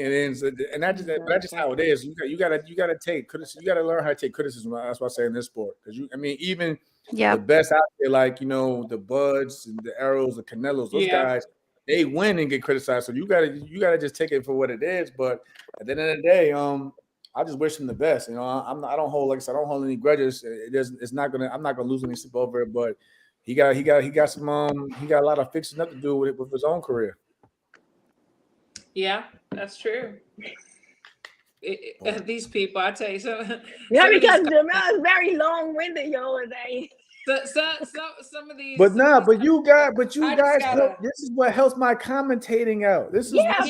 And that's just how it is. You gotta take criticism. You gotta learn how to take criticism. That's what I say in this sport. Because even the best out there, like the Buds and the Arrows, the Canelos, those guys, they win and get criticized. So you gotta just take it for what it is. But at the end of the day, I just wish him the best. I don't hold, like I said, I don't hold any grudges. I'm not gonna lose any sleep over it. But he got a lot of fixing up to do with his own career. Yeah, that's true. These people, I tell you, yeah, because Jamel is very long-winded, yo. Some of these, but you guys, this is what helps my commentating out. This is but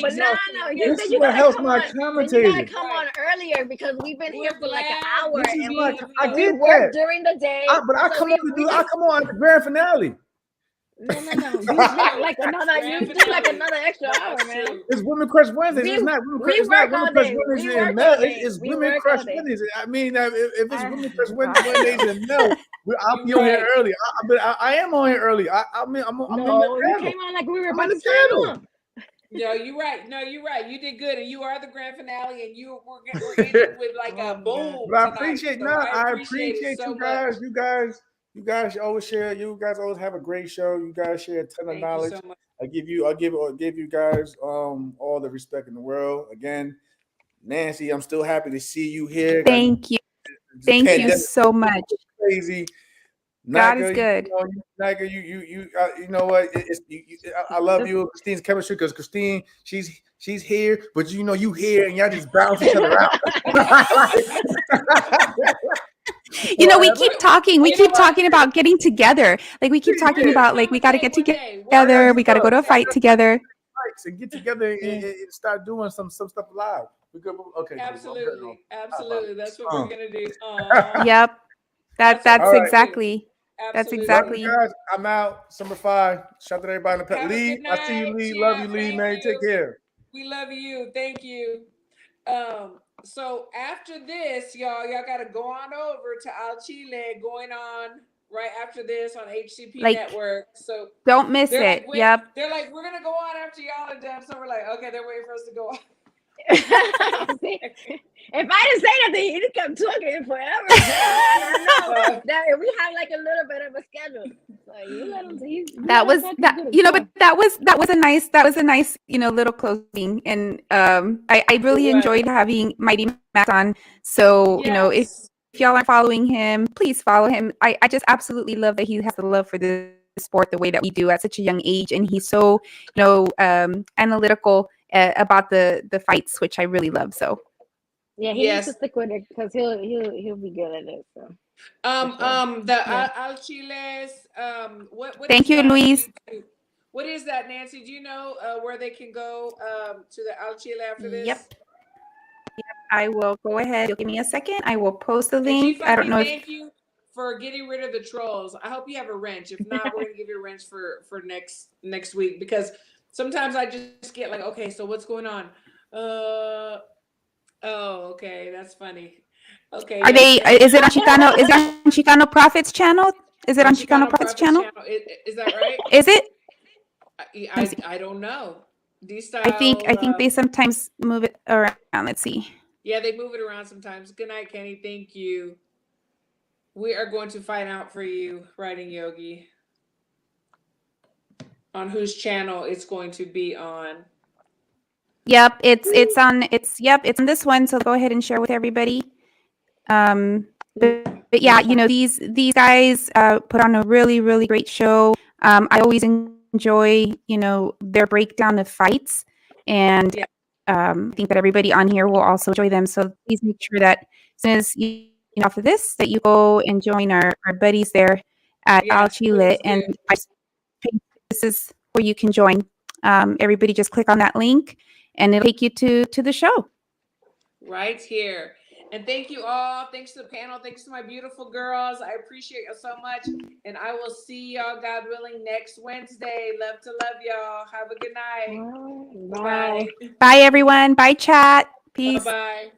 this is what helps my commentating. You gotta come on earlier because we've been here for like an hour, and I get work during the day. But I come on at the grand finale. No. You do like another extra hour, man. It's Women Crush Wednesdays. It's not Women Crush Wednesdays and Mel. It's Women Crush Wednesdays. I mean, if it's Women Crush Wednesdays and Mel, I'll be on here early. I am on here early. I'm you came on like we were about to sign on. No, you're right. You did good, and you are the grand finale, and we're ending with like a boom. But I appreciate you guys. You guys always share. You guys always have a great show. You guys share a ton of knowledge. So I give you guys all the respect in the world. Again, Nancy, I'm still happy to see you here. Thank you. Thank you so much. Crazy. God is good. Naga, you know what? I love you, Christine's chemistry, because Christine, she's here, but you here, and y'all just bounce each other out. We keep talking. We keep talking about getting together. Like we keep talking about like we got to get together. We got to go to a fight together. And get together and start doing some stuff live. Okay. Absolutely. That's what we're gonna do. Yep. That's right. exactly. That's exactly. Guys, I'm out. Summer 5. Shout out to everybody in the pet. Lee, I see you, Lee. Love you, Lee, man. Take care. We love you. Thank you. So after this, y'all got to go on over to Al Chile, going on right after this on HCP Network. So don't miss it. Yep. They're like, we're gonna go on after y'all are done. So we're like, okay, they're waiting for us to go on. If I didn't say nothing, he'd come talking forever. I don't know. That we have like a little bit of a schedule. So you let him. But that was a nice little closing, and I really enjoyed having Mighty Max on. So if y'all are following him, please follow him. I just absolutely love that he has the love for the sport the way that we do at such a young age, and he's so analytical about the fights, which I really love. So yeah, he needs to stick with it because he'll be good at it. So Al Chiles, what thank you, Luis. What is that, Nancy? Do you know where they can go to the Al Chile after this? Yep. I will go ahead. Give me a second. I will post the link. I don't know. Thank you for getting rid of the trolls. I hope you have a wrench. If not, we're gonna give you a wrench for next week, because sometimes I just get like, okay, so what's going on? Oh, okay, that's funny. Okay. Are they? Is it on Chicano? Is it on Chicano Profits channel? Is it on Chicano Profits channel? Is that right? Is it? I don't know. I think they sometimes move it around. Let's see. Yeah, they move it around sometimes. Good night, Kenny. Thank you. We are going to find out for you, Writing Yogi, on whose channel it's going to be on. Yep, it's on this one. So go ahead and share with everybody. But yeah, these guys put on a really, really great show. I always enjoy their breakdown of fights, and I think that everybody on here will also enjoy them. So please make sure that as soon as off of this, that you go and join our buddies there at Al Yes, Chile. please And do. this is where you can join. Everybody just click on that link and it'll take you to the show. Right here. And thank you all. Thanks to the panel. Thanks to my beautiful girls. I appreciate you so much. And I will see y'all, God willing, next Wednesday. Love to love y'all. Have a good night. Bye. Bye. Bye, everyone. Bye, chat. Peace. Bye-bye.